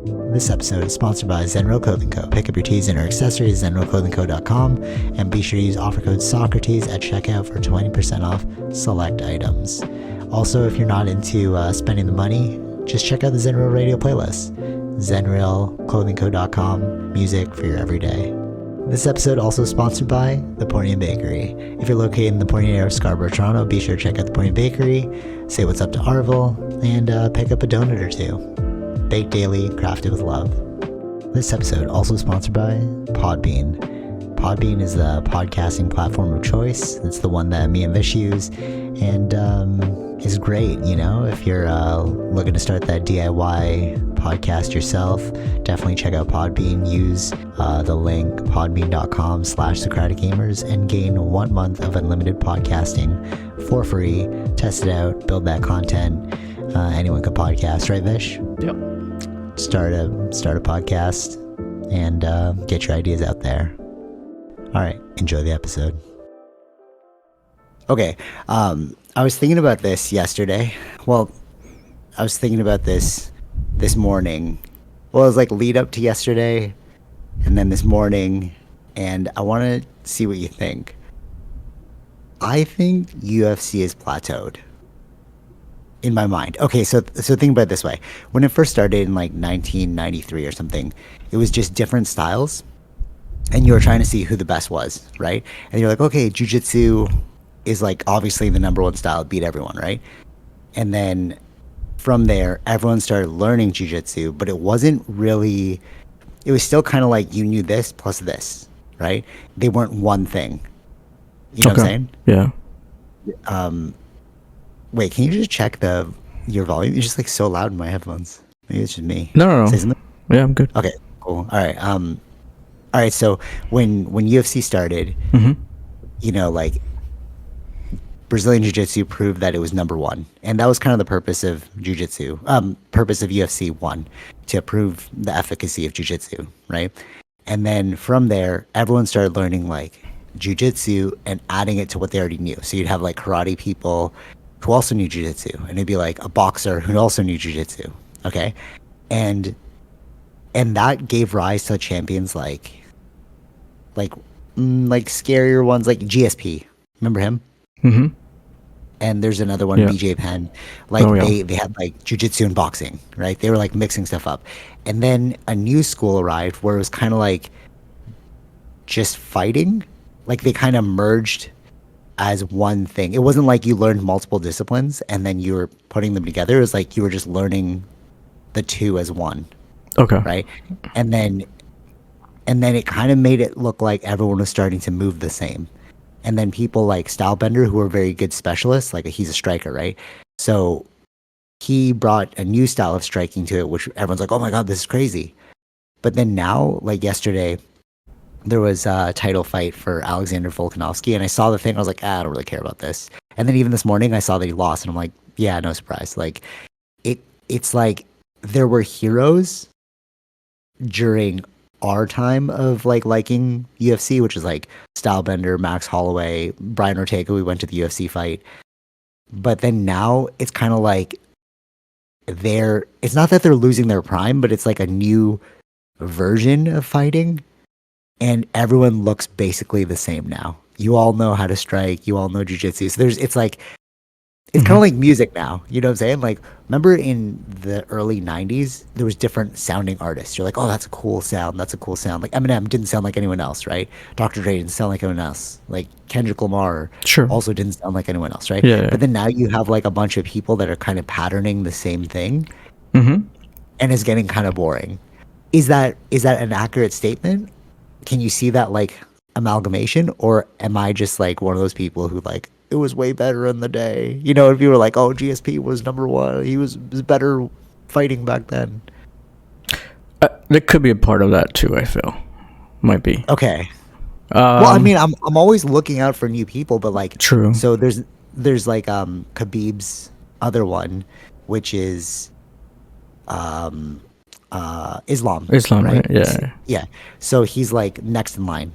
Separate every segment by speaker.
Speaker 1: This episode is sponsored by Zenro Clothing Co. Pick up your tees and or accessories at zenroclothingco.com and be sure to use offer code Socrates at checkout for 20% off select items. Also, if you're not into spending the money, just check out the Zenrail radio playlist. zenrailclothingco.com, music for your everyday. This episode also sponsored by The Pointy Bakery. If you're located in the Pointy area of Scarborough, Toronto, be sure to check out The Pointy Bakery, say what's up to Arville, and pick up a donut or two. Baked daily, crafted with love. This episode also sponsored by Podbean. Podbean is the podcasting platform of choice. It's the one that me and Vish use, and is great, you know, if you're looking to start that DIY podcast yourself. Definitely check out Podbean. Use the link podbean.com/SocraticGamers and gain 1 month of unlimited podcasting for free. Test it out, build that content. Anyone could podcast, right, Vish?
Speaker 2: Yep.
Speaker 1: Start a podcast and get your ideas out there. All right, enjoy the episode. Okay, I was thinking about this yesterday. Well, I was thinking about this morning. Well, it was like lead up to yesterday and then this morning, and I want to see what you think. I think UFC is plateaued in my mind. Okay, so think about it this way. When it first started in like 1993 or something, it was just different styles, and you were trying to see who the best was, right? And you're like, okay, jiu-jitsu is like obviously the number one style, beat everyone, right? And then from there, everyone started learning jiu-jitsu, but it wasn't really, it was still kind of like you knew this plus this, right? They weren't one thing. You know what I'm saying?
Speaker 2: Yeah.
Speaker 1: Wait, can you just check your volume? It's just like so loud in my headphones. Maybe it's just me.
Speaker 2: No.
Speaker 1: Say something?
Speaker 2: Yeah, I'm good.
Speaker 1: Okay, cool. All right. All right. So when UFC started, you know, like Brazilian Jiu-Jitsu proved that it was number one, and that was kind of the purpose of Jiu-Jitsu. Purpose of UFC 1, to prove the efficacy of Jiu-Jitsu, right? And then from there, everyone started learning like Jiu-Jitsu and adding it to what they already knew. So you'd have like karate people who also knew jiu-jitsu, and it'd be like a boxer who also knew jiu-jitsu. Okay, and that gave rise to champions like scarier ones like GSP. Remember him?
Speaker 2: Mm-hmm.
Speaker 1: And there's another one, BJ Penn. Like they had like jiu-jitsu and boxing, right? They were like mixing stuff up, and then a new school arrived where it was kind of like just fighting. Like they kind of merged as one thing. It wasn't like you learned multiple disciplines and then you were putting them together. It was like you were just learning the two as one.
Speaker 2: Okay.
Speaker 1: Right? And then it kind of made it look like everyone was starting to move the same. And then people like Stylebender, who are very good specialists, like he's a striker, right? So he brought a new style of striking to it, which everyone's like, oh my God, this is crazy. But then now, like yesterday, there was a title fight for Alexander Volkanovski, and I saw the thing. I was like, I don't really care about this. And then even this morning, I saw that he lost, and I'm like, yeah, no surprise. Like, it's like there were heroes during our time of like liking UFC, which is like Stylebender, Max Holloway, Brian Ortega. We went to the UFC fight, but then now it's kind of like it's not that they're losing their prime, but it's like a new version of fighting. And everyone looks basically the same now. You all know how to strike. You all know jiu-jitsu. So it's kind of like music now. You know what I'm saying? Like, remember in the early 90s, there was different sounding artists. You're like, oh, that's a cool sound. That's a cool sound. Like Eminem didn't sound like anyone else, right? Dr. Dre didn't sound like anyone else. Like Kendrick Lamar also didn't sound like anyone else, right?
Speaker 2: Yeah.
Speaker 1: But then now you have like a bunch of people that are kind of patterning the same thing.
Speaker 2: Mm-hmm.
Speaker 1: And it's getting kind of boring. Is that an accurate statement? Can you see that like amalgamation, or am I just like one of those people who like it was way better in the day? You know, if you were like, oh, GSP was number one, he was better fighting back then.
Speaker 2: There could be a part of that too. I feel might be
Speaker 1: okay. Well, I mean, I'm always looking out for new people, but like
Speaker 2: true.
Speaker 1: So there's like Khabib's other one, which is Islam,
Speaker 2: right?
Speaker 1: Yeah. So he's like next in line,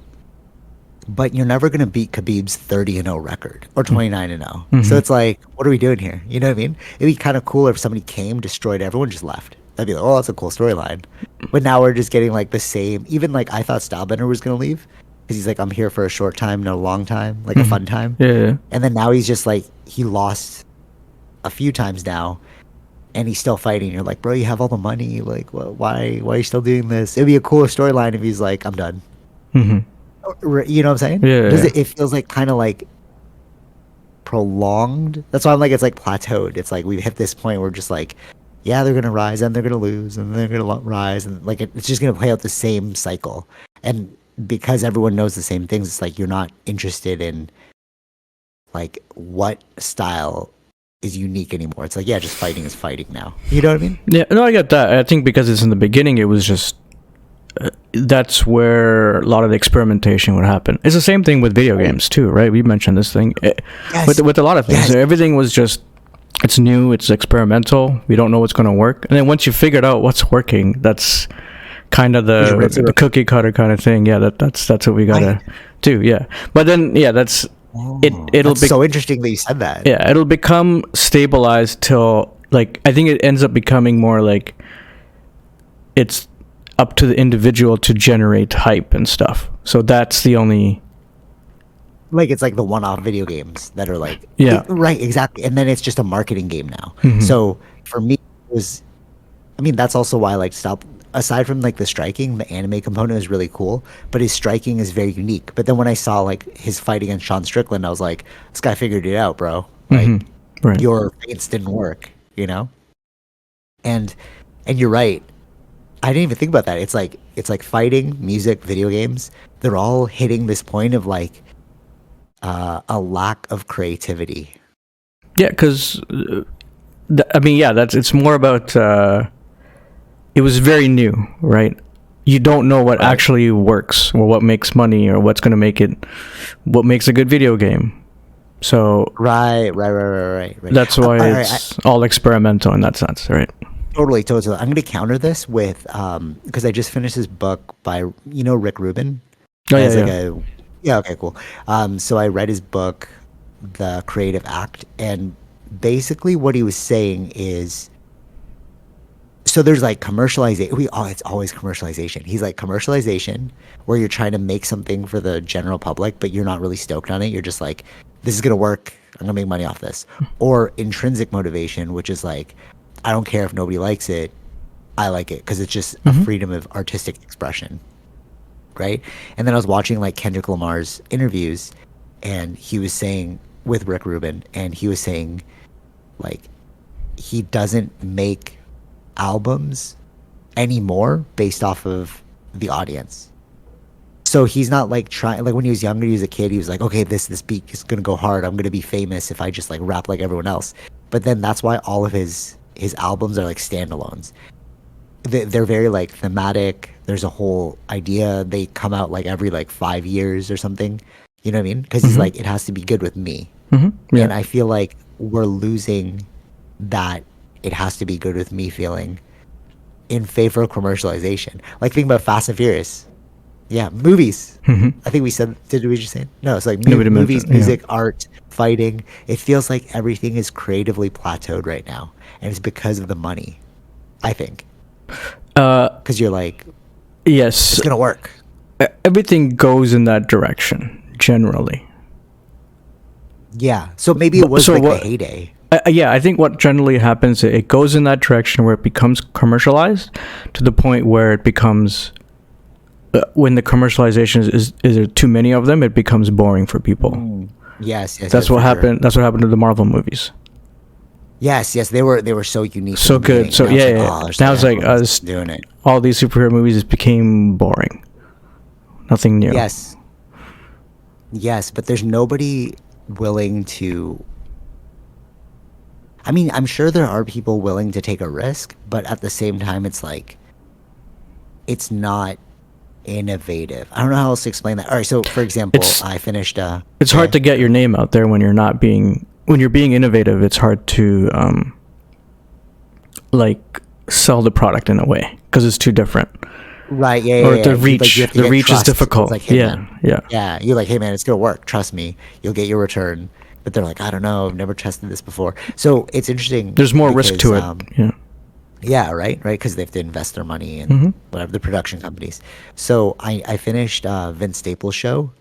Speaker 1: but you're never gonna beat Khabib's 30-0 record or 29-0.
Speaker 2: Mm-hmm.
Speaker 1: So it's like, what are we doing here? You know what I mean? It'd be kind of cooler if somebody came, destroyed everyone, just left. That'd be like, oh, that's a cool storyline. But now we're just getting like the same. Even like I thought Stylebender was gonna leave because he's like, I'm here for a short time, not a long time, like a fun time.
Speaker 2: Yeah.
Speaker 1: And then now he's just like, he lost a few times now, and he's still fighting. You're like, bro, you have all the money. Like, why are you still doing this? It'd be a cooler storyline if he's like, I'm done. You know what I'm saying?
Speaker 2: Yeah.
Speaker 1: It feels like kind of like prolonged. That's why I'm like, it's like plateaued. It's like we've hit this point where just like, yeah, they're gonna rise and they're gonna lose and they're gonna rise, and like it's just gonna play out the same cycle. And because everyone knows the same things, it's like you're not interested in like what style is unique anymore. It's like, yeah, just fighting is fighting now. You know what I mean?
Speaker 2: Yeah, no, I get that. I think because it's in the beginning, it was just that's where a lot of the experimentation would happen. It's the same thing with video games too, right? We mentioned this thing with a lot of things. Everything was just, it's new, it's experimental. We don't know what's going to work, and then once you figured out what's working, that's kind of the cookie cutter kind of thing. Yeah, that's what we gotta do. Yeah, but then that's. It'll be
Speaker 1: so interesting that you said that.
Speaker 2: Yeah, it'll become stabilized till like I think it ends up becoming more like it's up to the individual to generate hype and stuff. So that's the only
Speaker 1: like it's like the one-off video games that are like right, exactly. And then it's just a marketing game now. So for me, it was, I mean, that's also why I like stop. Aside from like the striking, the anime component is really cool, but his striking is very unique. But then when I saw like his fight against Sean Strickland, I was like, this guy figured it out, bro. Like your feints didn't work, you know? And you're right. I didn't even think about that. It's like fighting, music, video games. They're all hitting this point of like a lack of creativity.
Speaker 2: Yeah, because I mean, it's more about. It was very new, right? You don't know what actually works or what makes money or what's going to make it, what makes a good video game. So
Speaker 1: right.
Speaker 2: That's why it's all experimental in that sense, right?
Speaker 1: Totally. I'm going to counter this with because I just finished this book by Rick Rubin.
Speaker 2: Oh yeah.
Speaker 1: Yeah. Okay. Cool. So I read his book, The Creative Act, and basically what he was saying is. So there's like commercialization. It's always commercialization. He's like commercialization, where you're trying to make something for the general public, but you're not really stoked on it. You're just like, this is gonna work. I'm gonna make money off this. Or intrinsic motivation, which is like, I don't care if nobody likes it. I like it because it's just a freedom of artistic expression, right? And then I was watching like Kendrick Lamar's interviews, and he was saying with Rick Rubin, and he was saying, like, he doesn't make albums anymore based off of the audience. So he's not like trying, like when he was younger, he was a kid, he was like, okay, this beat is gonna go hard, I'm gonna be famous if I just like rap like everyone else. But then that's why all of his albums are like standalones. They're very like thematic. There's a whole idea. They come out like every like 5 years or something, you know what I mean? Because he's like, it has to be good with me. And I feel like we're losing that it has to be good with me feeling in favor of commercialization. Like think about Fast and Furious. Yeah, movies. I think we said, did we just say it? No, it's like movies, music, art, fighting. It feels like everything is creatively plateaued right now. And it's because of the money, I think. Because you're like,
Speaker 2: yes,
Speaker 1: it's going to work.
Speaker 2: Everything goes in that direction, generally.
Speaker 1: Yeah, so maybe it was the heyday.
Speaker 2: Yeah, I think what generally happens, it goes in that direction where it becomes commercialized to the point where it becomes, when the commercialization is there too many of them, it becomes boring for people.
Speaker 1: Yes.
Speaker 2: That's what happened. Sure. That's what happened to the Marvel movies.
Speaker 1: Yes, they were so unique,
Speaker 2: so good. So yeah. Now it's like us
Speaker 1: doing it.
Speaker 2: All these superhero movies just became boring. Nothing new.
Speaker 1: Yes, but there's nobody willing to. I mean, I'm sure there are people willing to take a risk, but at the same time, it's like, it's not innovative. I don't know how else to explain that. All right, so for example, I finished.
Speaker 2: It's hard to get your name out there when you're being innovative. It's hard to like sell the product in a way because it's too different.
Speaker 1: Right. Yeah.
Speaker 2: Or the reach.
Speaker 1: Like
Speaker 2: the reach is difficult.
Speaker 1: Like, hey,
Speaker 2: Yeah.
Speaker 1: Yeah. You're like, hey man, it's gonna work. Trust me. You'll get your return. But they're like, I don't know. I've never tested this before. So it's interesting.
Speaker 2: There's more risk to it.
Speaker 1: Yeah, right, because they have to invest their money in
Speaker 2: Hmm.
Speaker 1: whatever the production companies. So I finished Vince Staples' show,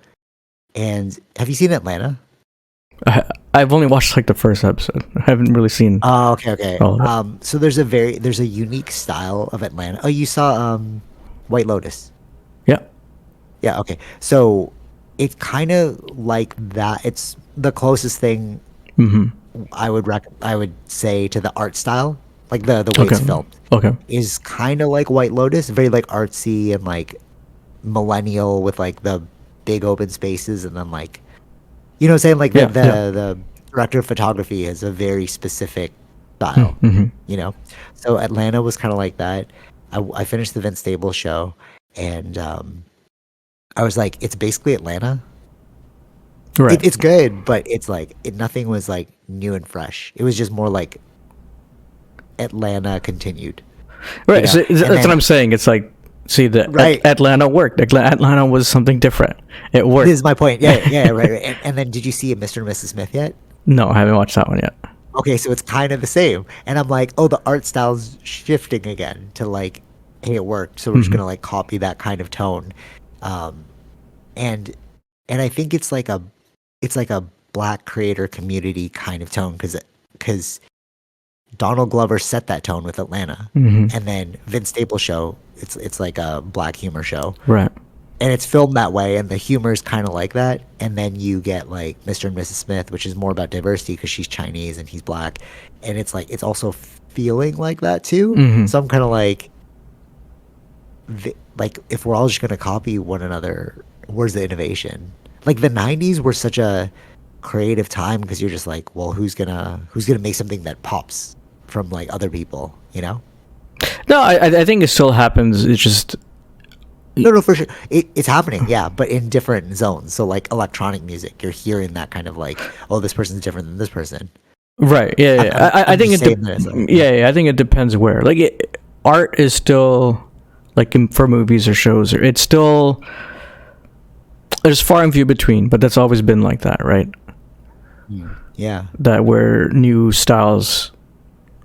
Speaker 1: and have you seen Atlanta?
Speaker 2: I, I've only watched like the first episode. I haven't really seen
Speaker 1: Oh, okay, okay.
Speaker 2: all of it.
Speaker 1: So there's a unique style of Atlanta. Oh, you saw White Lotus.
Speaker 2: Yeah.
Speaker 1: Yeah, okay. So it's kind of like that. It's the closest thing
Speaker 2: Hmm.
Speaker 1: I would say to the art style, like the way
Speaker 2: Okay.
Speaker 1: it's filmed,
Speaker 2: Okay.
Speaker 1: is kind of like White Lotus, very like artsy and like millennial with like the big open spaces, and then like you know what I'm saying, like
Speaker 2: Yeah. Yeah.
Speaker 1: the director of photography has a very specific style,
Speaker 2: Mm-hmm.
Speaker 1: you know. So Atlanta was kind of like that. I finished the Vince Staples show, and I was like, it's basically Atlanta.
Speaker 2: Right.
Speaker 1: It's good, but it's like nothing was like new and fresh. It was just more like Atlanta continued, you
Speaker 2: Right.
Speaker 1: know.
Speaker 2: So
Speaker 1: And
Speaker 2: that's what
Speaker 1: then
Speaker 2: I'm saying. It's like, see, the
Speaker 1: right,
Speaker 2: Atlanta worked. Atlanta was something different. It
Speaker 1: this
Speaker 2: worked.
Speaker 1: is my point. Yeah, yeah, right. And then did you see Mr. and Mrs. Smith yet?
Speaker 2: No, I haven't watched that one yet.
Speaker 1: Okay, so it's kind of the same. And I'm like, oh, the art style's shifting again to like, hey, it worked, so we're just
Speaker 2: Hmm.
Speaker 1: gonna like copy that kind of tone. Um, and and I think it's like a black creator community kind of tone because Donald Glover set that tone with Atlanta,
Speaker 2: Hmm.
Speaker 1: and then Vince Staples show it's like a black humor show,
Speaker 2: Right.
Speaker 1: and it's filmed that way, and the humor is kind of like that. And then you get like Mr. and Mrs. Smith, which is more about diversity because she's Chinese and he's black, and it's like it's also feeling like that too.
Speaker 2: Hmm.
Speaker 1: So I'm kind of like, like if we're all just gonna copy one another, where's the innovation? Like the '90s were such a creative time because you're just like, well, who's gonna make something that pops from like other people, you know?
Speaker 2: No, I think it still happens. It's just
Speaker 1: No, no, for sure. It's happening, yeah, but in different zones. So, like electronic music, you're hearing that kind of like, oh, this person's different than this person.
Speaker 2: right. Yeah. Yeah. I
Speaker 1: I'm
Speaker 2: think
Speaker 1: just
Speaker 2: it.
Speaker 1: saying that as like,
Speaker 2: Yeah, yeah. I think it depends where. Like, art is still like for movies or shows. Or it's still there's far and few between, but that's always been like that, right?
Speaker 1: yeah,
Speaker 2: That where new styles,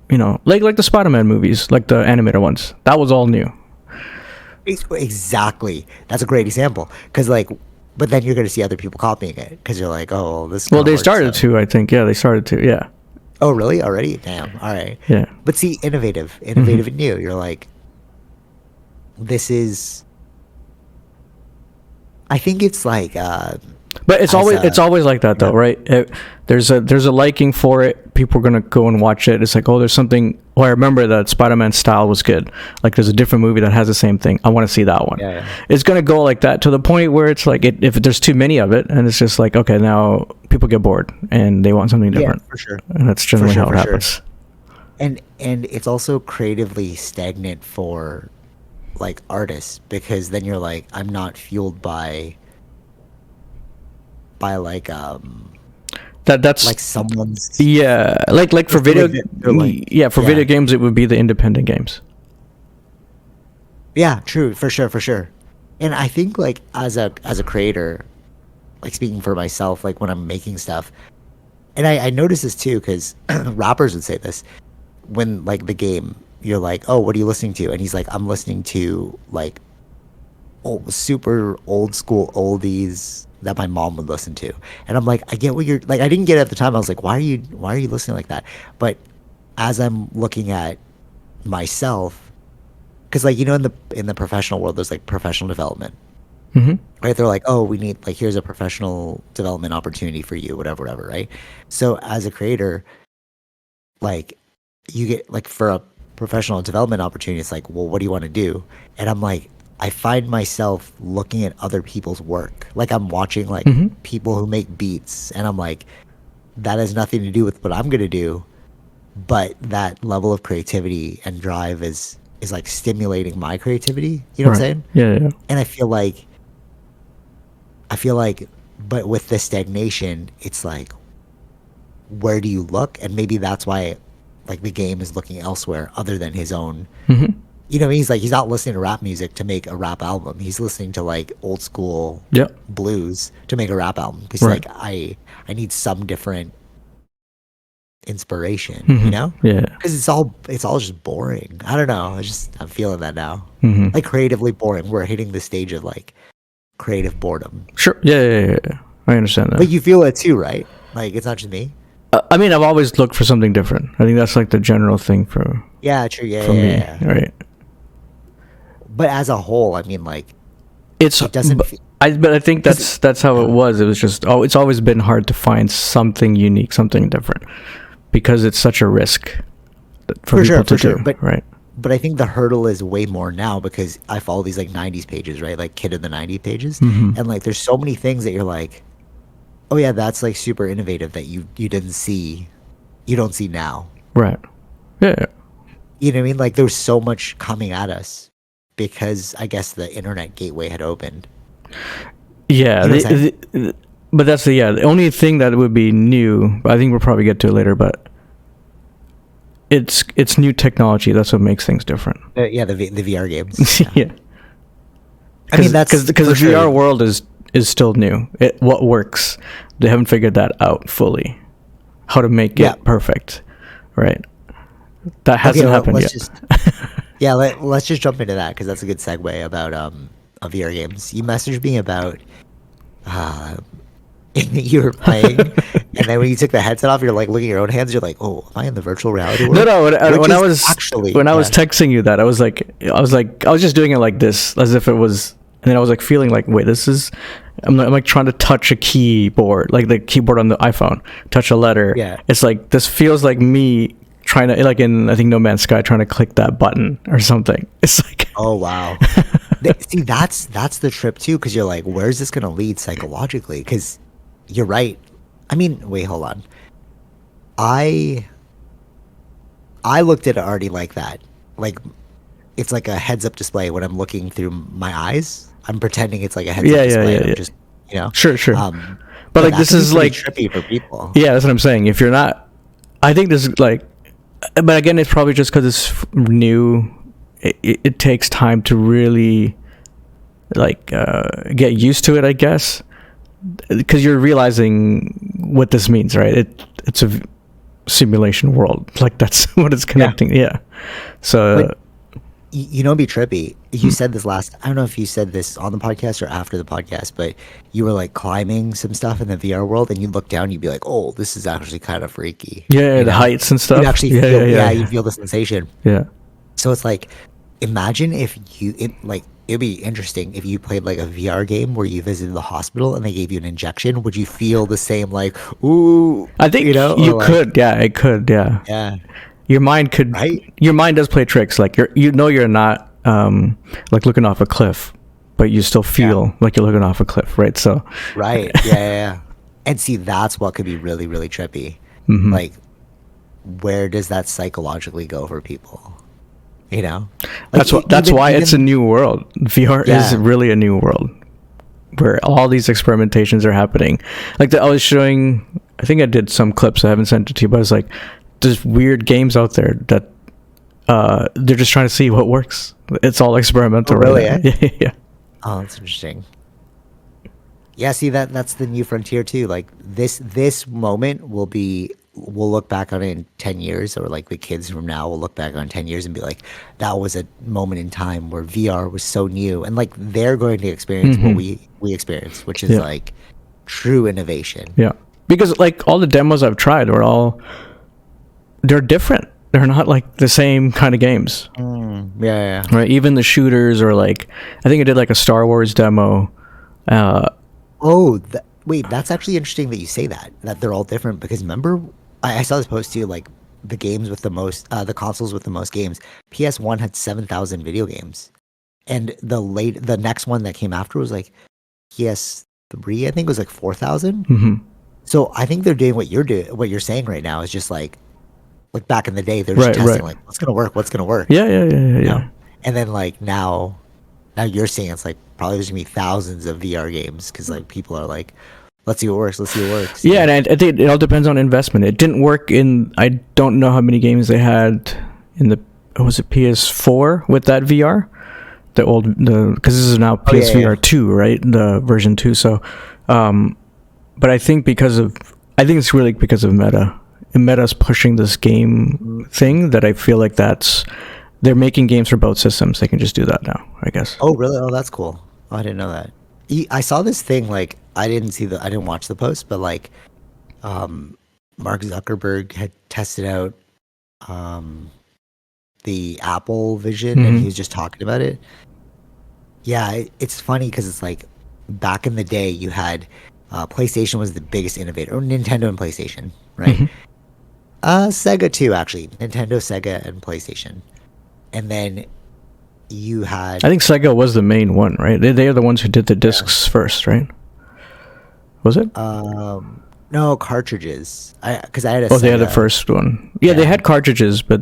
Speaker 2: like the Spider-Man movies, like the animated ones. That was all new.
Speaker 1: exactly. That's a great example because like, but then you're gonna see other people copying it because you're like, oh, well, this.
Speaker 2: Well,
Speaker 1: Kinda
Speaker 2: they
Speaker 1: works,
Speaker 2: started
Speaker 1: so.
Speaker 2: to. I think. Yeah, they started to. Yeah.
Speaker 1: Oh, really? Already? Damn. All right.
Speaker 2: Yeah.
Speaker 1: But see, innovative and new. You're like, this is. I think it's like
Speaker 2: But it's
Speaker 1: as
Speaker 2: always like that though, right? There's a liking for it. People are gonna go and watch it. It's like, oh, there's something. Oh, I remember that Spider-Man style was good. Like, there's a different movie that has the same thing. I want to see that one.
Speaker 1: Yeah, yeah.
Speaker 2: It's gonna go like that to the point where it's like, if there's too many of it, and it's just like, okay, now people get bored and they want something different.
Speaker 1: for sure.
Speaker 2: And that's generally
Speaker 1: sure,
Speaker 2: how it
Speaker 1: for sure.
Speaker 2: happens.
Speaker 1: And it's also creatively stagnant for like artists because then you're like, I'm not fueled by
Speaker 2: That's
Speaker 1: like someone's
Speaker 2: yeah, like for
Speaker 1: I feel
Speaker 2: video,
Speaker 1: like they're like
Speaker 2: yeah, for video
Speaker 1: yeah.
Speaker 2: games, it would be the independent games.
Speaker 1: Yeah, true, for sure, for sure. And I think like as a creator, like speaking for myself, like when I'm making stuff, and I notice this too because rappers would say this when like the game, you're like, oh, what are you listening to? And he's like, I'm listening to like super old school oldies that my mom would listen to. And I'm like, I get what you're like. I didn't get it at the time. I was like, why are you listening like that? But as I'm looking at myself, because like in the professional world, there's like professional development,
Speaker 2: Hmm.
Speaker 1: right? They're like, oh, we need like here's a professional development opportunity for you, whatever, right? So as a creator, like you get like for a professional development opportunity, it's like, well, what do you want to do? And I'm like, I find myself looking at other people's work. Like I'm watching like
Speaker 2: Hmm.
Speaker 1: people who make beats, and I'm like, that has nothing to do with what I'm gonna do, but that level of creativity and drive is like stimulating my creativity. You know what I'm
Speaker 2: Right.
Speaker 1: saying?
Speaker 2: Yeah, yeah.
Speaker 1: And I feel like, but with the stagnation, it's like, where do you look? And maybe that's why, like, the game is looking elsewhere other than his own.
Speaker 2: Hmm.
Speaker 1: You know, he's like, he's not listening to rap music to make a rap album. He's listening to like old school
Speaker 2: Yeah.
Speaker 1: blues to make a rap album. Because
Speaker 2: Right.
Speaker 1: like, I need some different inspiration,
Speaker 2: Mhm.
Speaker 1: you know?
Speaker 2: Yeah.
Speaker 1: Because it's all just boring. I don't know. I'm feeling that now.
Speaker 2: Mhm.
Speaker 1: Like creatively boring. We're hitting the stage of like creative boredom.
Speaker 2: Sure. Yeah. I understand that.
Speaker 1: But you feel it too, right? Like it's not just me.
Speaker 2: I mean, I've always looked for something different. I think that's like the general thing for
Speaker 1: Yeah, true. Yeah,
Speaker 2: for
Speaker 1: yeah,
Speaker 2: me,
Speaker 1: yeah.
Speaker 2: right?
Speaker 1: But as a whole, I mean, like
Speaker 2: It's
Speaker 1: it doesn't.
Speaker 2: but I think that's how it was. It was just it's always been hard to find something unique, something different, because it's such a risk for people to do.
Speaker 1: But
Speaker 2: right.
Speaker 1: But I think the hurdle is way more now because I follow these like '90s pages, right? Like Kid in the '90s pages,
Speaker 2: Mhm.
Speaker 1: and like there's so many things that you're like, oh yeah, that's like super innovative that you didn't see, you don't see now.
Speaker 2: Right. Yeah.
Speaker 1: You know what I mean? Like there's so much coming at us because I guess the internet gateway had opened.
Speaker 2: Yeah.
Speaker 1: You know what I'm
Speaker 2: But that's the only thing that would be new. I think we'll probably get to it later, but it's new technology. That's what makes things different.
Speaker 1: Yeah, the VR games.
Speaker 2: Yeah.
Speaker 1: I mean that's
Speaker 2: because
Speaker 1: for
Speaker 2: the VR
Speaker 1: sure.
Speaker 2: world is still new. What works? They haven't figured that out fully. How to make
Speaker 1: Yeah.
Speaker 2: it perfect, right? That hasn't happened
Speaker 1: let's
Speaker 2: yet.
Speaker 1: let's just jump into that because that's a good segue about VR games. You messaged me about you were playing, and then when you took the headset off, you're like looking at your own hands. You're like, "Oh, am I in the virtual reality world?"
Speaker 2: No. When I was
Speaker 1: actually
Speaker 2: texting you that, I was just doing it like this, as if it was, and then I was like feeling like, wait, I'm like trying to touch a keyboard, like the keyboard on the iPhone, touch a letter.
Speaker 1: Yeah.
Speaker 2: It's like this feels like me trying to, like in I think No Man's Sky, trying to click that button or something. It's like,
Speaker 1: Oh wow. See, that's the trip too, because you're like, where's this gonna lead psychologically? Because you're right. I mean, wait, hold on. I looked at it already like that. Like it's like a heads up display when I'm looking through my eyes. I'm pretending it's like a heads up display. And I'm just
Speaker 2: sure. But like
Speaker 1: that
Speaker 2: this
Speaker 1: can be
Speaker 2: is
Speaker 1: pretty
Speaker 2: like
Speaker 1: trippy for people.
Speaker 2: Yeah, that's what I'm saying. If you're not, I think this is like, but again, it's probably just because it's new. It takes time to really like get used to it, I guess, because you're realizing what this means, right? It's a simulation world, like that's what it's connecting. Yeah. So.
Speaker 1: But, you know, it'd be trippy. You said this last. I don't know if you said this on the podcast or after the podcast, but you were like climbing some stuff in the VR world, and you look down, you'd be like, "Oh, this is actually kind of freaky."
Speaker 2: Yeah,
Speaker 1: you
Speaker 2: the
Speaker 1: know?
Speaker 2: heights and stuff.
Speaker 1: You'd actually feel, you feel the sensation.
Speaker 2: Yeah.
Speaker 1: So it's like, imagine if it'd be interesting if you played like a VR game where you visited the hospital and they gave you an injection. Would you feel the same, like, ooh?
Speaker 2: I think you
Speaker 1: like,
Speaker 2: could. Yeah, it could. Yeah.
Speaker 1: Yeah.
Speaker 2: Your mind could.
Speaker 1: Right?
Speaker 2: Your mind does play tricks. Like you're not like looking off a cliff, but you still feel like you're looking off a cliff, right? So.
Speaker 1: Right. Yeah. And see, that's what could be really, really trippy.
Speaker 2: Mm-hmm.
Speaker 1: Like, where does that psychologically go for people? You know,
Speaker 2: like, that's why it's a new world. VR is really a new world where all these experimentations are happening. Like I was showing, I think I did some clips. I haven't sent it to you, but it's like there's weird games out there that they're just trying to see what works. It's all experimental.
Speaker 1: Oh, really?
Speaker 2: Right? Yeah.
Speaker 1: Oh, that's interesting. Yeah, see that's the new frontier too. Like this moment we'll look back on it in 10 years, or like the kids from now will look back on 10 years and be like, that was a moment in time where VR was so new, and like they're going to experience what we experienced, which is like true innovation.
Speaker 2: Yeah, because like all the demos I've tried they're different. They're not like the same kind of games.
Speaker 1: Yeah.
Speaker 2: Right. Even the shooters, or like I think I did like a Star Wars demo.
Speaker 1: Wait, that's actually interesting that you say that they're all different, because remember, I saw this post too, like the games with the most, the consoles with the most games. PS1 had 7,000 video games, and the next one that came after was like PS3, I think was like 4,000.
Speaker 2: Mm-hmm.
Speaker 1: So I think they're doing what you're saying right now is just like back in the day, they're just testing like what's gonna work.
Speaker 2: Yeah.
Speaker 1: You know? And then like now you're saying it's like probably there's gonna be thousands of VR games because like people are like, let's see what works.
Speaker 2: Yeah, and I think it all depends on investment. It didn't work in, I don't know how many games they had in was it PS4 with that VR? Because this is now PSVR 2, right? The version 2. So, but I think it's really because of Meta. Meta's pushing this game thing that I feel like they're making games for both systems. They can just do that now, I guess.
Speaker 1: Oh, really? Oh, that's cool. Oh, I didn't know that. I saw this thing, like, I didn't watch the post, but like, Mark Zuckerberg had tested out the Apple Vision, and he was just talking about it. Yeah, it's funny because it's like back in the day, you had PlayStation was the biggest innovator, or Nintendo and PlayStation, right? Sega too, actually. Nintendo, Sega, and PlayStation. And then you had...
Speaker 2: I think Sega was the main one, right? They are the ones who did the discs first, right? Was it?
Speaker 1: No, cartridges. Because I had a
Speaker 2: Oh,
Speaker 1: Sega.
Speaker 2: they had the first one. Yeah, they had cartridges, but...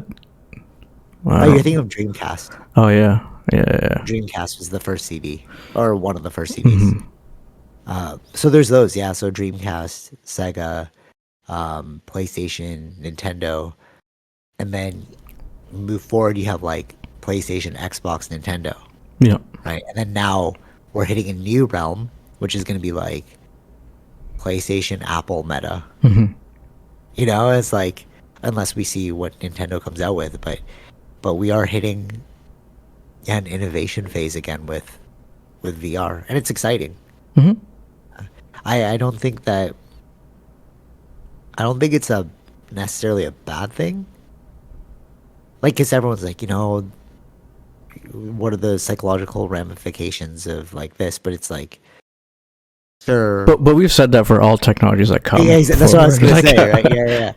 Speaker 1: Oh, you're thinking of Dreamcast.
Speaker 2: Oh, yeah. Yeah.
Speaker 1: Dreamcast was the first CD, or one of the first CDs. So there's those, yeah. So Dreamcast, Sega, PlayStation, Nintendo, and then move forward, you have like PlayStation, Xbox, Nintendo.
Speaker 2: Yeah.
Speaker 1: Right, and then now we're hitting a new realm, which is going to be like PlayStation, Apple, Meta. You know, it's like, unless we see what Nintendo comes out with, but we are hitting an innovation phase again with VR, and it's exciting. I don't think it's necessarily a bad thing. Like, because everyone's like, you know, what are the psychological ramifications of like this? But it's like, sure.
Speaker 2: But we've said that for all technologies that come.
Speaker 1: Yeah, that's what I was gonna
Speaker 2: like,
Speaker 1: say. Right? Yeah.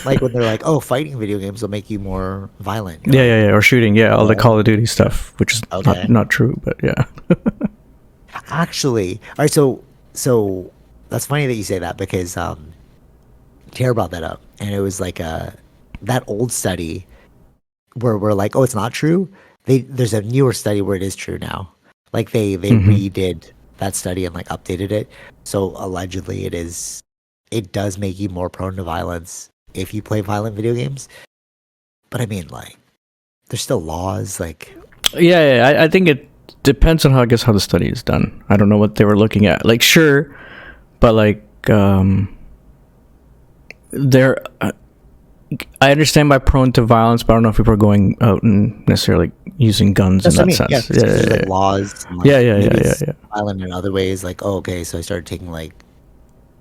Speaker 1: Like when they're like, oh, fighting video games will make you more violent.
Speaker 2: Yeah, or shooting. Yeah, all the Call of Duty stuff, which is not true, but yeah.
Speaker 1: Actually, all right. So that's funny that you say that, because Tara brought that up, and it was like that old study where we're like, oh, it's not true. There's a newer study where it is true now. Like they redid that study and like updated it. So allegedly it does make you more prone to violence if you play violent video games. But I mean, like, there's still laws, like...
Speaker 2: Yeah, I think it depends on how the study is done. I don't know what they were looking at. Like, sure, but like, I understand by prone to violence, but I don't know if people are going out and necessarily using guns in that sense.
Speaker 1: Yeah. Like laws. And, like,
Speaker 2: yeah.
Speaker 1: Violent in other ways, like, oh, okay, so I started taking like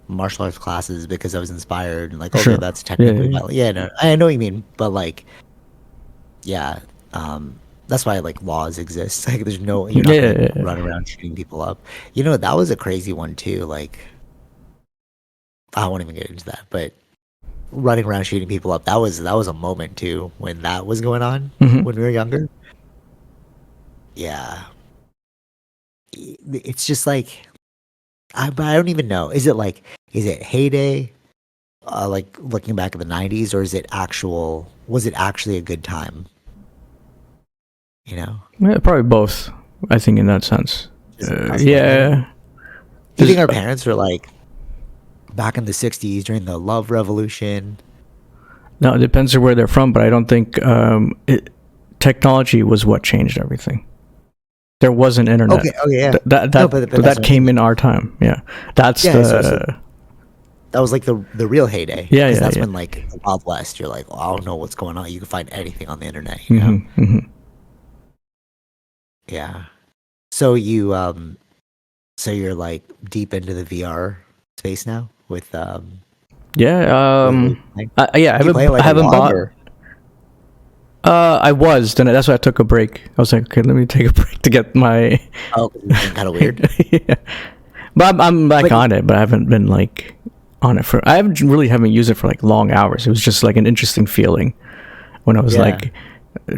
Speaker 1: martial arts classes because I was inspired, and like, okay, that's technically violent. Yeah, no, I know what you mean, but like, yeah, that's why like laws exist. Like, there's no, you're not gonna run around shooting people up. You know, that was a crazy one too. Like, I won't even get into that, but running around shooting people up, that was a moment too when that was going on when we were younger. Yeah, it's just like, I don't even know. Is it heyday, like looking back at the 90s, or was it actually a good time? You know?
Speaker 2: Yeah, probably both, I think, in that sense. Yeah.
Speaker 1: Do you think our parents were like back in the 60s during the love revolution?
Speaker 2: No, it depends on where they're from, but I don't think technology was what changed everything. There was an internet.
Speaker 1: Okay, yeah.
Speaker 2: That came in our time. Yeah. That's
Speaker 1: that was like the real heyday.
Speaker 2: Yeah,
Speaker 1: that's when like the Wild West, you're like, well, I don't know what's going on. You can find anything on the internet, you know? Yeah. So you're like deep into the VR space now with
Speaker 2: I haven't bought. I was. Then that's why I took a break. I was like, okay, let me take a break to get my.
Speaker 1: Oh, kind of weird.
Speaker 2: Yeah, but I'm back on it. But I haven't been like on it for. I haven't used it for like long hours. It was just like an interesting feeling when I was like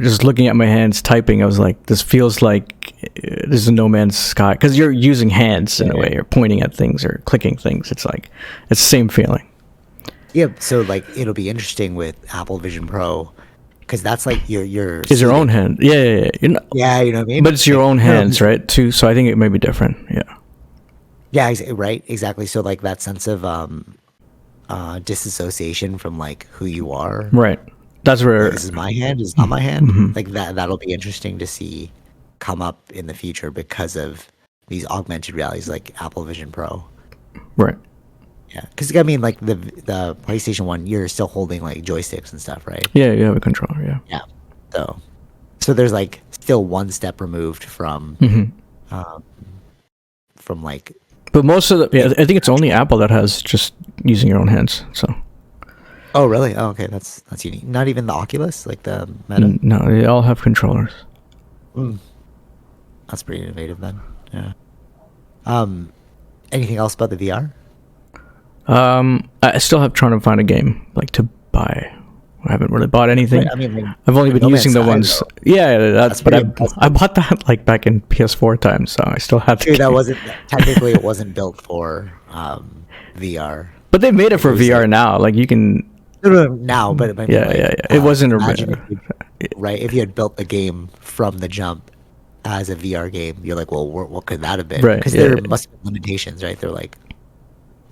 Speaker 2: just looking at my hands typing. I was like, this feels like this is a No Man's Sky, because you're using hands in a way. You're pointing at things or clicking things. It's like it's the same feeling.
Speaker 1: Yeah. So like it'll be interesting with Apple Vision Pro. Because that's like your
Speaker 2: is your own hand. Yeah.
Speaker 1: You know what I mean?
Speaker 2: But it's your own hands, right? Too. So I think it may be different.
Speaker 1: Yeah, right, exactly. So like that sense of disassociation from like who you are.
Speaker 2: Right. That's where
Speaker 1: this is my hand, is not my hand. Like that'll be interesting to see come up in the future because of these augmented realities like Apple Vision Pro.
Speaker 2: Right.
Speaker 1: Yeah, because I mean, like the PlayStation 1, you're still holding like joysticks and stuff, right?
Speaker 2: Yeah, you have a controller. Yeah.
Speaker 1: Yeah. So there's like still one step removed
Speaker 2: Hmm.
Speaker 1: um, from like.
Speaker 2: But most of the, yeah, I think it's only Apple that has just using your own hands. So
Speaker 1: Oh, really? Oh, okay, that's unique. Not even the Oculus, like the Meta.
Speaker 2: no, they all have controllers.
Speaker 1: Mm, that's pretty innovative then. Yeah. Um, anything else about the VR?
Speaker 2: I still have trying to find a game like to buy. I haven't really bought anything.
Speaker 1: I mean, like,
Speaker 2: I've only been
Speaker 1: No Man's
Speaker 2: using the
Speaker 1: Sky,
Speaker 2: ones.
Speaker 1: though.
Speaker 2: Yeah, that's. But
Speaker 1: pretty impressive.
Speaker 2: I bought that like back in PS4 times, so I still have.
Speaker 1: True, that wasn't technically it wasn't built for VR.
Speaker 2: But they made it for
Speaker 1: was
Speaker 2: VR
Speaker 1: like-
Speaker 2: now. Like you can.
Speaker 1: No, now, but I mean,
Speaker 2: Yeah,
Speaker 1: like,
Speaker 2: yeah, yeah. It wasn't a.
Speaker 1: imagine if you, right. If you had built the game from the jump as a VR game, you're like, well, what could that have been?
Speaker 2: Right,
Speaker 1: Because
Speaker 2: yeah,
Speaker 1: there
Speaker 2: yeah.
Speaker 1: must be limitations, right? They're like,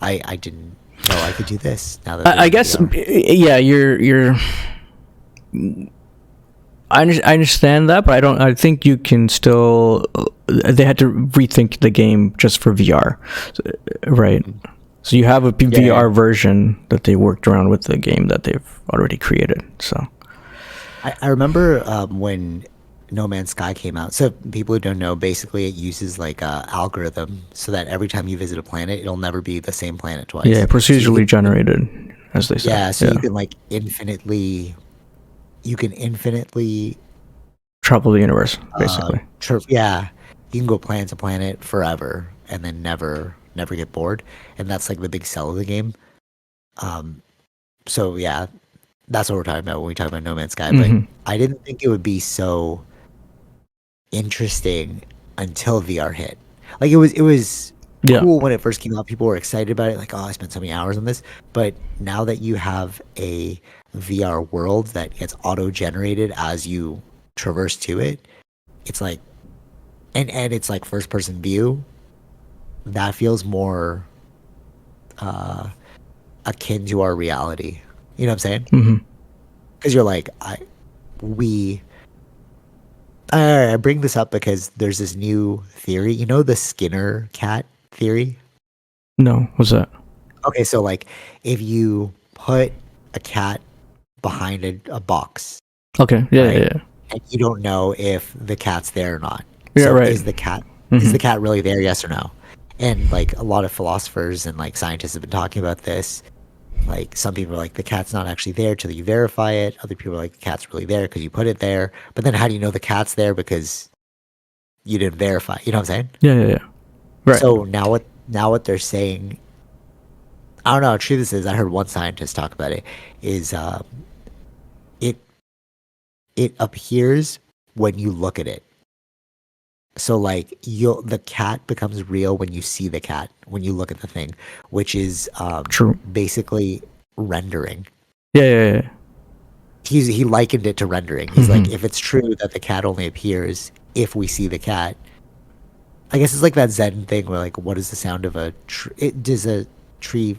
Speaker 1: I didn't know I could do this. Now that
Speaker 2: I
Speaker 1: there's
Speaker 2: guess.
Speaker 1: VR.
Speaker 2: Yeah, you're. I understand that, but I don't. I think you can still. They had to rethink the game just for VR, right? So you have a VR version that they worked around with the game that they've already created. So
Speaker 1: I remember when No Man's Sky came out. So people who don't know, basically it uses like a algorithm so that every time you visit a planet, it'll never be the same planet twice.
Speaker 2: yeah,
Speaker 1: So
Speaker 2: procedurally
Speaker 1: you can,
Speaker 2: generated, as they say.
Speaker 1: yeah, so you can like infinitely
Speaker 2: travel the universe basically.
Speaker 1: yeah, you can go planet to planet forever and then never get bored, and that's like the big sell of the game. So yeah, that's what we're talking about when we talk about No Man's Sky.
Speaker 2: Mhm.
Speaker 1: But I didn't think it would be so interesting until VR hit. Like it was
Speaker 2: Yeah.
Speaker 1: cool when it first came out. People were excited about it, like, oh, I spent so many hours on this. But now that you have a VR world that gets auto generated as you traverse to it, it's like, and it's like first person view. That feels more akin to our reality. You know what I'm saying?
Speaker 2: Hmm.
Speaker 1: Because you're like, I bring this up because there's this new theory. You know the Skinner cat theory?
Speaker 2: No, what's that?
Speaker 1: Okay, so like if you put a cat behind a box,
Speaker 2: Okay. Yeah,
Speaker 1: right?
Speaker 2: yeah.
Speaker 1: And you don't know if the cat's there or not.
Speaker 2: Yeah,
Speaker 1: So
Speaker 2: right.
Speaker 1: is the cat really there? Yes or no? And like a lot of philosophers and like scientists have been talking about this. Like some people are like the cat's not actually there till you verify it. Other people are like the cat's really there because you put it there. But then how do you know the cat's there because you didn't verify? You know what I'm saying?
Speaker 2: Yeah, yeah, yeah. Right.
Speaker 1: So now what they're saying, I don't know how true this is. I heard one scientist talk about it. Is it appears when you look at it. So like the cat becomes real when you see the cat, when you look at the thing, which is
Speaker 2: True.
Speaker 1: basically rendering.
Speaker 2: Yeah, yeah, yeah.
Speaker 1: He likened it to rendering. He's like, if it's true that the cat only appears if we see the cat, I guess it's like that Zen thing where like, what is the sound of a tree? Does a tree?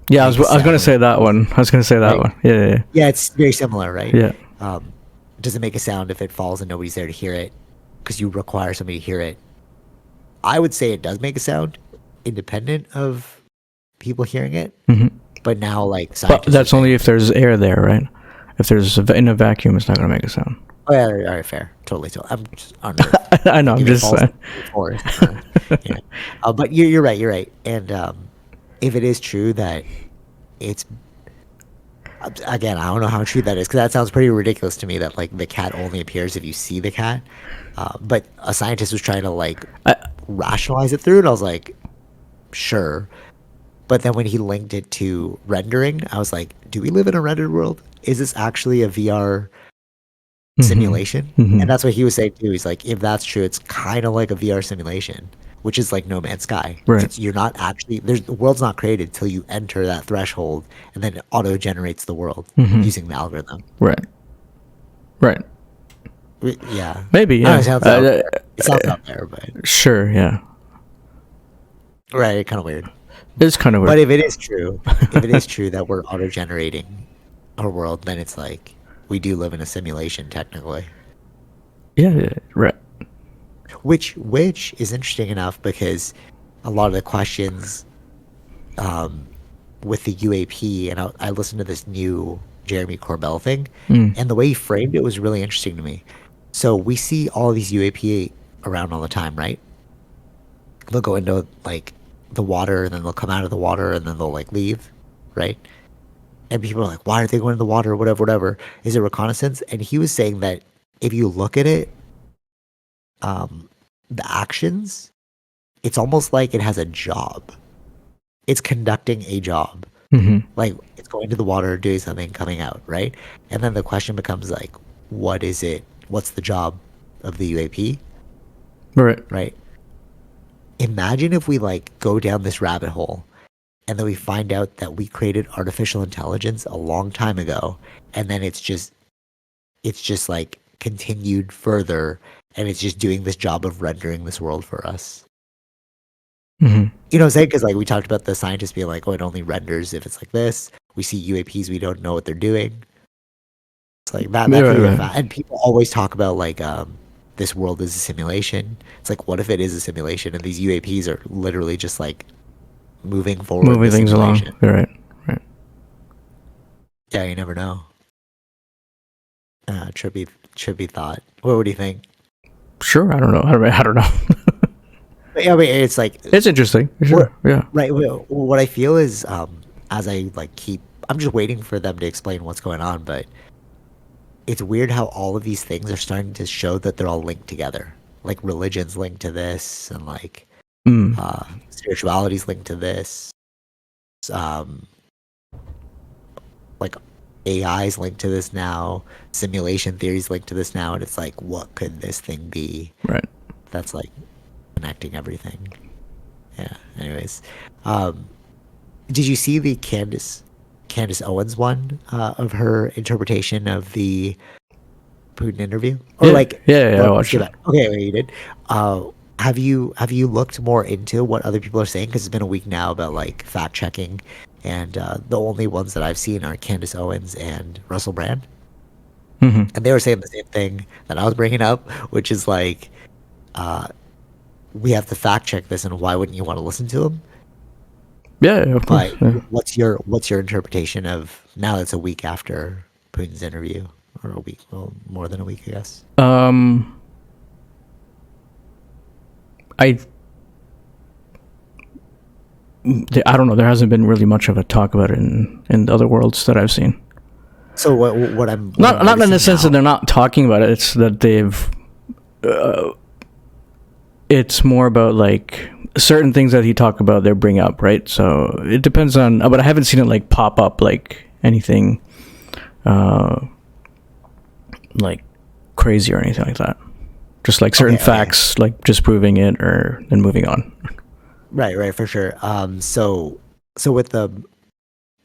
Speaker 2: Yeah, I was gonna say that one. I was gonna say that
Speaker 1: Right.
Speaker 2: one. Yeah, yeah, yeah.
Speaker 1: Yeah, it's very similar, right?
Speaker 2: Yeah.
Speaker 1: Does it make a sound if it falls and nobody's there to hear it? Because you require somebody to hear it. I would say it does make a sound, independent of people hearing it.
Speaker 2: Mhm.
Speaker 1: But now, like,
Speaker 2: But
Speaker 1: scientists
Speaker 2: that's
Speaker 1: are
Speaker 2: only
Speaker 1: saying,
Speaker 2: if there's air there, right? If there's in a vacuum, it's not gonna make a sound.
Speaker 1: oh yeah, all right, fair, totally. I'm just on Earth.
Speaker 2: I know. I'm
Speaker 1: If it
Speaker 2: just
Speaker 1: falls
Speaker 2: saying.
Speaker 1: in the forest, yeah. But you're right. You're right. And if it is true that it's again, I don't know how true that is because that sounds pretty ridiculous to me. That like the cat only appears if you see the cat. But a scientist was trying to like rationalize it through, and I was like, sure. But then when he linked it to rendering, I was like, do we live in a rendered world? Is this actually a VR simulation?
Speaker 2: Mhm.
Speaker 1: And that's what he was saying too. He's like, if that's true, it's kind of like a VR simulation, which is like No Man's Sky.
Speaker 2: Right.
Speaker 1: You're not actually the world's not created till you enter that threshold, and then it auto generates the world using the algorithm.
Speaker 2: Right. Right.
Speaker 1: Yeah,
Speaker 2: Maybe.
Speaker 1: I
Speaker 2: Yeah.
Speaker 1: don't know, it sounds out there, but
Speaker 2: Sure. Yeah.
Speaker 1: right, kind of weird.
Speaker 2: It's kind of weird.
Speaker 1: But if it is true that we're auto generating our world, then it's like we do live in a simulation technically.
Speaker 2: Yeah. Yeah. Right.
Speaker 1: Which is interesting enough because a lot of the questions with the UAP, and I listened to this new Jeremy Corbell thing,
Speaker 2: Mm.
Speaker 1: and the way he framed it was really interesting to me. So we see all these UAP around all the time, right? They'll go into like the water, and then they'll come out of the water, and then they'll like leave, right? And people are like, why are they going to the water? Whatever, whatever. Is it reconnaissance? And he was saying that if you look at it, the actions, it's almost like it has a job. It's conducting a job.
Speaker 2: Mm-hmm.
Speaker 1: Like it's going to the water, doing something, coming out, right? And then the question becomes like, what is it? What's the job of the UAP?
Speaker 2: Right.
Speaker 1: Right? Imagine if we like go down this rabbit hole and then we find out that we created artificial intelligence a long time ago, and then it's just like continued further, and it's just doing this job of rendering this world for us.
Speaker 2: Mm-hmm.
Speaker 1: You know what I'm saying? Because like we talked about the scientists being like, oh, it only renders if it's like this. We see UAPs, we don't know what they're doing. It's like that could be a fact. And people always talk about like this world is a simulation. It's like, what if it is a simulation and these UAPs are literally just like moving forward,
Speaker 2: moving things along? Right.
Speaker 1: Yeah, you never know. Trippy thought. What do you think?
Speaker 2: Sure, I don't know. I don't know.
Speaker 1: Yeah, I mean, it's like
Speaker 2: it's interesting. Sure. Yeah.
Speaker 1: Right. What I feel is, as I like I'm just waiting for them to explain what's going on, but it's weird how all of these things are starting to show that they're all linked together. Like religion's linked to this, and like spirituality's linked to this. Like AI's linked to this now. Simulation theory's linked to this now, and it's like, what could this thing be?
Speaker 2: Right.
Speaker 1: That's like connecting everything. Yeah. Anyways, did you see the Candace Owens one of her interpretation of the Putin interview? Or
Speaker 2: I watched it.
Speaker 1: Okay, you did. Have you looked more into what other people are saying? Because it's been a week now about like fact checking, and the only ones that I've seen are Candace Owens and Russell Brand, and they were saying the same thing that I was bringing up, which is like, we have to fact check this, and why wouldn't you want to listen to them?
Speaker 2: Yeah, of course.
Speaker 1: But what's your interpretation of now? That's a week after Putin's interview, or a week, well, more than a week, I guess.
Speaker 2: I don't know. There hasn't been really much of a talk about it in the other worlds that I've seen.
Speaker 1: So what I'm
Speaker 2: not in the sense that they're not talking about it. It's that they've. It's more about like certain things that he talked about. They bring up, right? So it depends on. But I haven't seen it like pop up like anything, like crazy or anything like that. Just like certain facts, like just proving it or then moving on.
Speaker 1: Right, for sure. So with the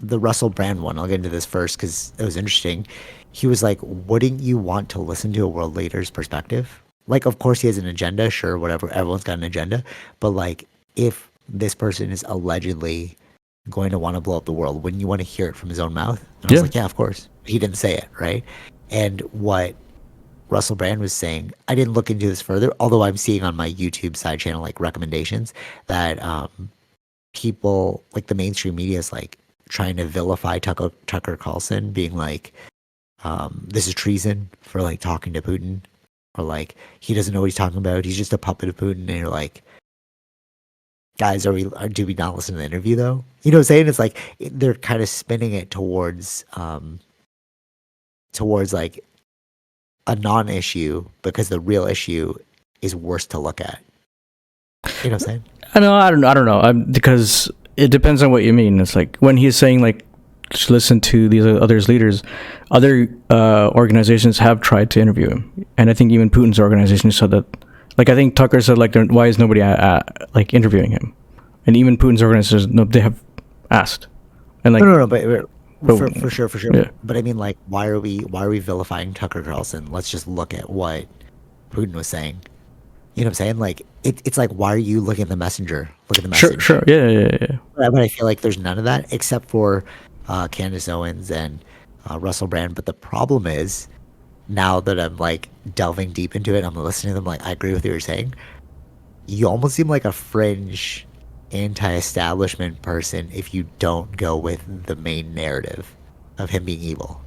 Speaker 1: Russell Brand one, I'll get into this first because it was interesting. He was like, wouldn't you want to listen to a world leader's perspective? Like, of course he has an agenda, sure, whatever. Everyone's got an agenda. But like, if this person is allegedly going to want to blow up the world, wouldn't you want to hear it from his own mouth? And I was like, yeah, of course. He didn't say it, right? And what Russell Brand was saying, I didn't look into this further, although I'm seeing on my YouTube side channel like recommendations that people like the mainstream media is like trying to vilify Tucker Carlson, being like, this is treason for like talking to Putin, or like he doesn't know what he's talking about. He's just a puppet of Putin. And you're like, guys, do we not listen to the interview though? You know what I'm saying? It's like they're kind of spinning it towards like a non-issue because the real issue is worse to look at. You know what I'm saying?
Speaker 2: I don't know. Because it depends on what you mean. It's like when he's saying like, just listen to these other leaders. Other organizations have tried to interview him, and I think even Putin's organization said that. Like I think Tucker said like, why is nobody like interviewing him? And even Putin's organization, no, they have asked. And like
Speaker 1: no, but for sure.
Speaker 2: Yeah.
Speaker 1: But I mean, like, why are we vilifying Tucker Carlson? Let's just look at what Putin was saying. You know what I'm saying? Like, it's like, why are you looking at the messenger? Look at the message.
Speaker 2: Sure. Yeah.
Speaker 1: But I feel like there's none of that except for Candace Owens and Russell Brand. But the problem is, now that I'm like delving deep into it, I'm listening to them. Like, I agree with what you're saying. You almost seem like a fringe anti-establishment person if you don't go with the main narrative of him being evil.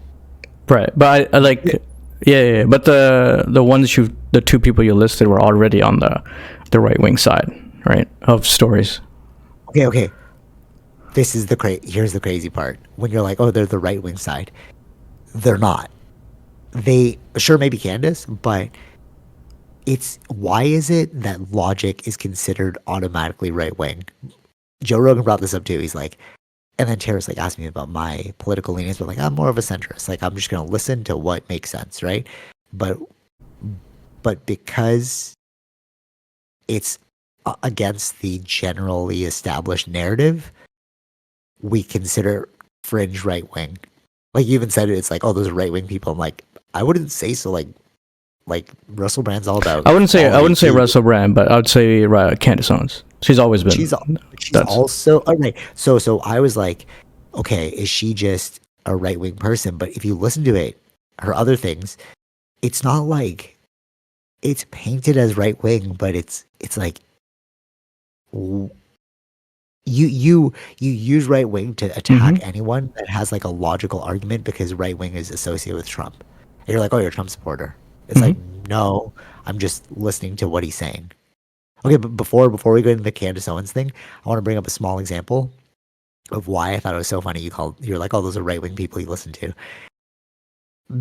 Speaker 2: Right, but I like, yeah. But the two people you listed were already on the right wing side, right, of stories.
Speaker 1: Okay. This is here's the crazy part. When you're like, oh, they're the right wing side, they're not. They sure maybe Candace, but why is it that logic is considered automatically right wing? Joe Rogan brought this up too. He's like, and then Tara's like asked me about my political leanings, but like I'm more of a centrist. Like I'm just gonna listen to what makes sense, right? But because it's against the generally established narrative, we consider fringe right wing. Like you even said it, it's like, oh, those are right wing people. I'm like, I wouldn't say so. Like Russell Brand's all about.
Speaker 2: I wouldn't say Russell Brand, but I would say Candace Owens. She's always been.
Speaker 1: She's also all right. So I was like, okay, is she just a right wing person? But if you listen to it, her other things, it's not like it's painted as right wing, but it's like you use right wing to attack anyone that has like a logical argument because right wing is associated with Trump. And you're like, oh, you're a Trump supporter. It's like, no, I'm just listening to what he's saying. Okay, but before we go into the Candace Owens thing, I want to bring up a small example of why I thought it was so funny. You're like, oh, those are right wing people you listen to,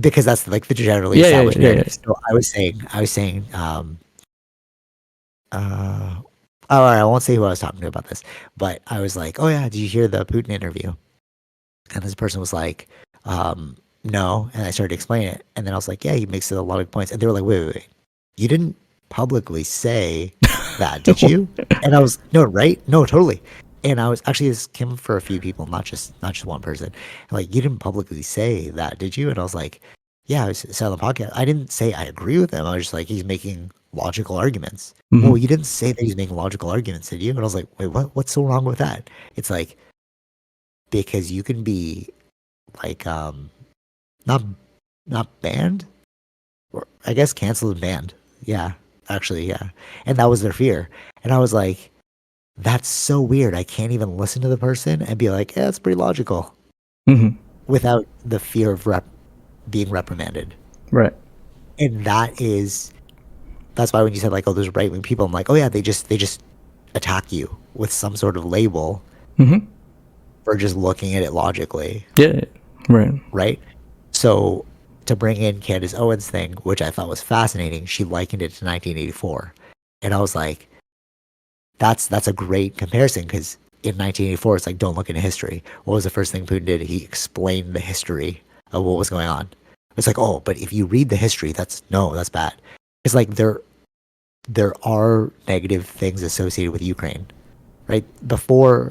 Speaker 1: because that's like the generally established narrative. Yeah. So I was saying, all right, I won't say who I was talking to about this, but I was like, oh yeah, did you hear the Putin interview? And this person was like, no, and I started to explain it, and then I was like, yeah, he makes a lot of points, and they were like, wait, you didn't publicly say that, did you? And I was, no, right? No, totally. And I was actually, this came for a few people, not just one person. Like, you didn't publicly say that, did you? And I was like, yeah, I said on the podcast. I didn't say I agree with him. I was just like, he's making logical arguments. Well, you didn't say that he's making logical arguments, did you? And I was like, wait, what's so wrong with that? It's like, because you can be like, not banned, or I guess canceled and banned. Yeah, actually, yeah. And that was their fear. And I was like, that's so weird. I can't even listen to the person and be like, yeah, it's pretty logical, without the fear of being reprimanded.
Speaker 2: Right.
Speaker 1: And that's why when you said like, oh, there's right wing people, I'm like, oh yeah, they just attack you with some sort of label for just looking at it logically.
Speaker 2: Yeah. Right.
Speaker 1: Right. So to bring in Candace Owens thing, which I thought was fascinating, she likened it to 1984, and I was like, that's a great comparison, because in 1984 it's like, don't look into history. What was the first thing Putin did? He explained the history of what was going on. It's like, oh, but if you read the history, that's bad. It's like there are negative things associated with Ukraine, right? Before,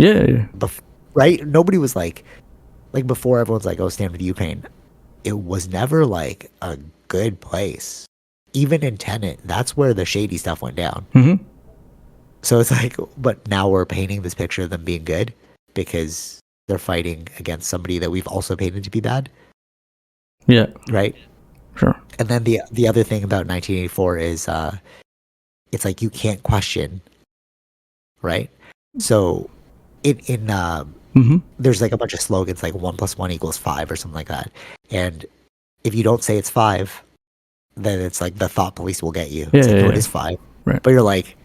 Speaker 1: right? Nobody was like before everyone's like, oh, stand with Ukraine. It was never like a good place. Even in Tenet, that's where the shady stuff went down. So it's like, but now we're painting this picture of them being good because they're fighting against somebody that we've also painted to be bad.
Speaker 2: Yeah.
Speaker 1: Right?
Speaker 2: Sure.
Speaker 1: And then the other thing about 1984 is it's like you can't question, right? So there's like a bunch of slogans like 1 + 1 = 5 or something like that. And if you don't say it's 5, then it's like the thought police will get you. It's like, no, it is 5.
Speaker 2: Right.
Speaker 1: But you're like,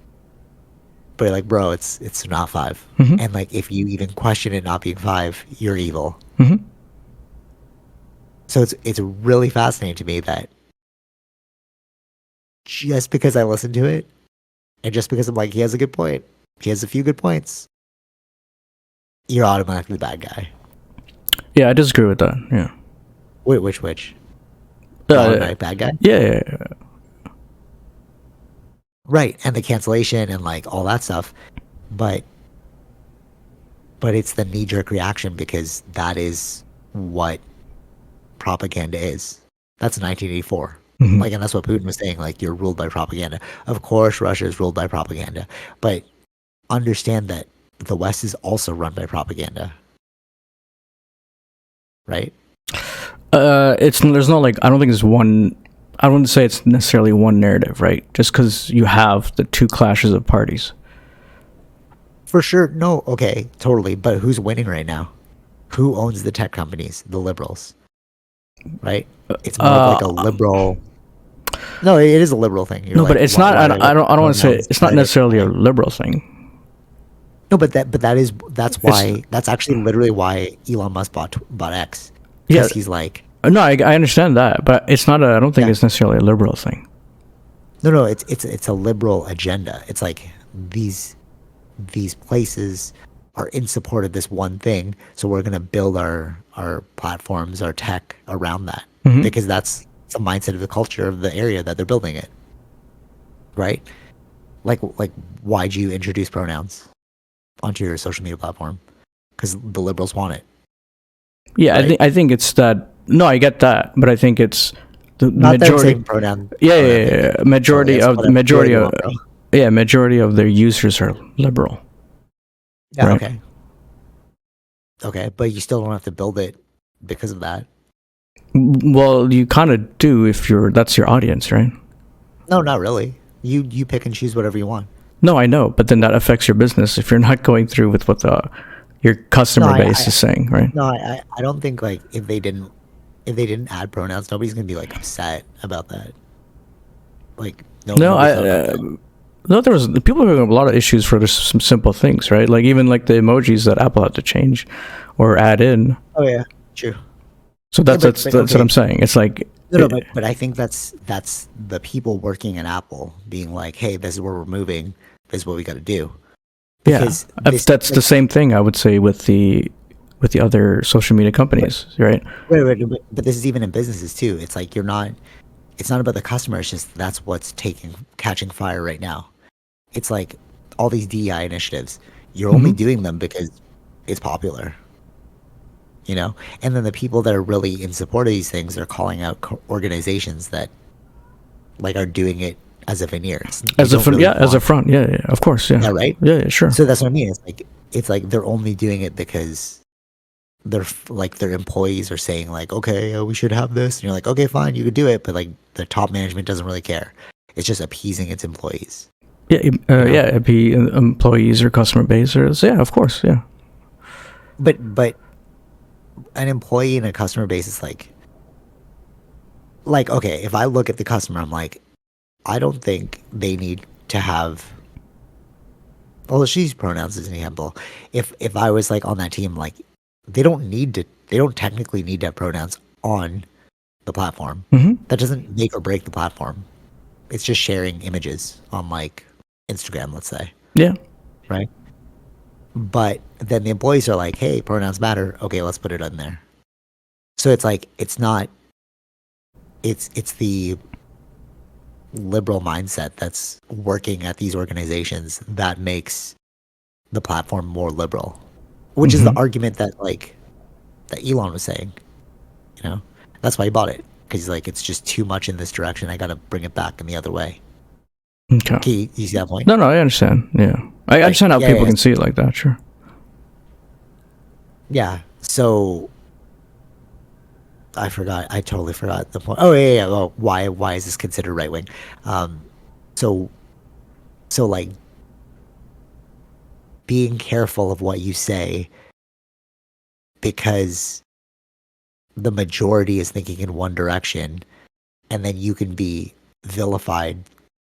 Speaker 1: bro, it's not 5. And like, if you even question it not being 5, you're evil. So it's really fascinating to me that just because I listen to it, and just because I'm like, he has a good point, he has a few good points, you're automatically the bad guy.
Speaker 2: Yeah, I disagree with that. Yeah.
Speaker 1: Wait, which? Automatic bad guy?
Speaker 2: Yeah.
Speaker 1: Right, and the cancellation and like all that stuff, but it's the knee-jerk reaction because that is what propaganda is. That's 1984. Like, and that's what Putin was saying, like, you're ruled by propaganda. Of course Russia is ruled by propaganda, but understand that the West is also run by propaganda, right?
Speaker 2: There's not like, I don't think there's one, I wouldn't say it's necessarily one narrative, right? Just because you have the two clashes of parties.
Speaker 1: for sure. No, okay, totally. But who's winning right now? Who owns the tech companies? The liberals, right? It's more of like a liberal. No, it is a liberal thing. You're
Speaker 2: No, but
Speaker 1: like,
Speaker 2: it's not. I don't want to say
Speaker 1: pronouns,
Speaker 2: it's not necessarily a liberal thing.
Speaker 1: No, but that's why that's actually literally why Elon Musk bought X. Because he's like,
Speaker 2: no, I understand that, but it's not. I don't think it's necessarily a liberal thing.
Speaker 1: No, it's a liberal agenda. It's like these places are in support of this one thing, so we're gonna build our platforms, our tech around that, because that's the mindset of the culture of the area that they're building it, right? Like why'd you introduce pronouns onto your social media platform? Because the liberals want it.
Speaker 2: Yeah, right? I think it's that. No, I get that, but I think it's the majority
Speaker 1: pronoun.
Speaker 2: Yeah. Majority of their users are liberal.
Speaker 1: Yeah. Right? Okay, but you still don't have to build it because of that.
Speaker 2: Well, you kind of do if that's your audience, right?
Speaker 1: No, not really. You pick and choose whatever you want.
Speaker 2: No, I know, but then that affects your business if you're not going through with what your customer base is saying, right?
Speaker 1: No, I don't think like if they didn't add pronouns, nobody's gonna be like upset about that. Like
Speaker 2: there was people are having a lot of issues for just some simple things, right? Like even like the emojis that Apple had to change or add in.
Speaker 1: Oh yeah, true.
Speaker 2: So that's what I'm saying. It's like
Speaker 1: but I think that's the people working at Apple being like, hey, this is where we're moving. This is what we got to do.
Speaker 2: Because that's the same thing I would say with the other social media companies, right?
Speaker 1: Right. But this is even in businesses too. It's like it's not about the customer. It's just that's what's catching fire right now. It's like all these DEI initiatives. You're only doing them because it's popular, and then the people that are really in support of these things are calling out organizations that like are doing it as a veneer,
Speaker 2: as a front, yeah, of course, yeah,
Speaker 1: right,
Speaker 2: yeah, sure.
Speaker 1: So that's what I mean. It's like they're only doing it because their employees are saying like, okay, we should have this, and you're like, okay, fine, you could do it, but like the top management doesn't really care. It's just appeasing its employees.
Speaker 2: Employees or customer base, or of course, yeah.
Speaker 1: But an employee and a customer base is like okay, if I look at the customer, I'm like, I don't think they need to have. Well, let's use pronouns as an example. If I was like on that team, like they don't technically need to have pronouns on the platform. That doesn't make or break the platform. It's just sharing images on like Instagram, let's say.
Speaker 2: Yeah.
Speaker 1: Right. But then the employees are like, hey, pronouns matter. Okay, let's put it in there. So it's like, it's the liberal mindset that's working at these organizations that makes the platform more liberal, which is the argument that Elon was saying, that's why he bought it. Because he's like, it's just too much in this direction. I got to bring it back in the other way. Okay. You see that point?
Speaker 2: No, I understand. Yeah. I understand how people can see it like that, sure.
Speaker 1: Yeah. So I totally forgot the point. Oh, yeah. Oh, why is this considered right wing? So like being careful of what you say because the majority is thinking in one direction, and then you can be vilified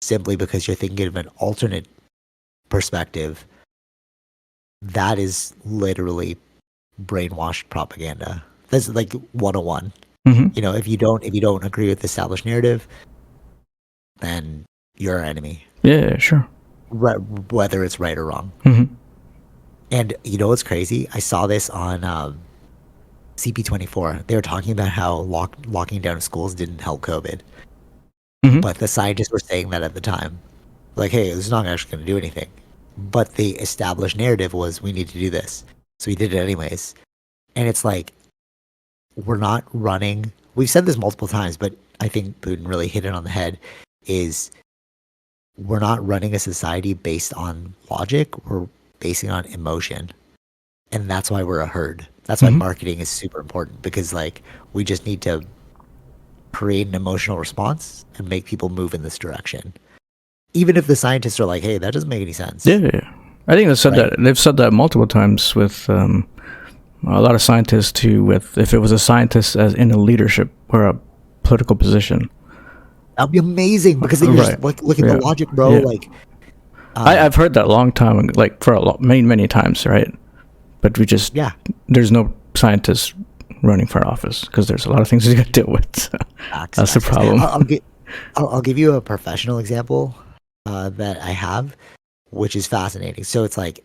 Speaker 1: simply because you're thinking of an alternate perspective. That is literally brainwashed propaganda. That's like 101. If you don't agree with the established narrative, then you're our enemy.
Speaker 2: Yeah, sure.
Speaker 1: Whether it's right or wrong. And you know what's crazy? I saw this on CP24. They were talking about how locking down schools didn't help COVID. But the scientists were saying that at the time. Like, hey, this is not actually going to do anything. But the established narrative was, we need to do this. So we did it anyways. And it's like, we're not running. We've said this multiple times, but I think Putin really hit it on the head, is we're not running a society based on logic. We're basing on emotion. And that's why we're a herd. That's why marketing is super important, because like we just need to create an emotional response and make people move in this direction. Even if the scientists are like, hey, that doesn't make any sense.
Speaker 2: Yeah. I think they've said that multiple times with a lot of scientists too. With if it was a scientist as in a leadership or a political position,
Speaker 1: that'd be amazing because then you're just look at the logic, bro.
Speaker 2: Yeah.
Speaker 1: Like,
Speaker 2: I've heard that a long time, like for many times, right? But there's no scientists running for office because there's a lot of things you got to deal with. So that's the problem.
Speaker 1: I'll give you a professional example that I have, which is fascinating. So it's like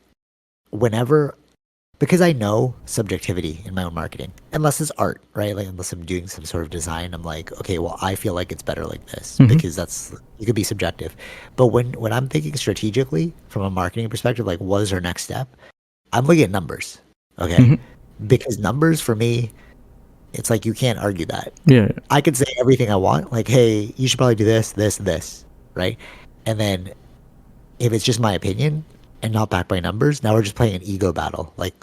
Speaker 1: because I know subjectivity in my own marketing, unless it's art, right? Like unless I'm doing some sort of design, I'm like, okay, well, I feel like it's better like this because you could be subjective. But when I'm thinking strategically from a marketing perspective, like what is our next step? I'm looking at numbers, okay? Because numbers for me, it's like you can't argue that.
Speaker 2: Yeah.
Speaker 1: I could say everything I want, like, hey, you should probably do this, this, this, right? And then if it's just my opinion and not backed by numbers, now we're just playing an ego battle. Like,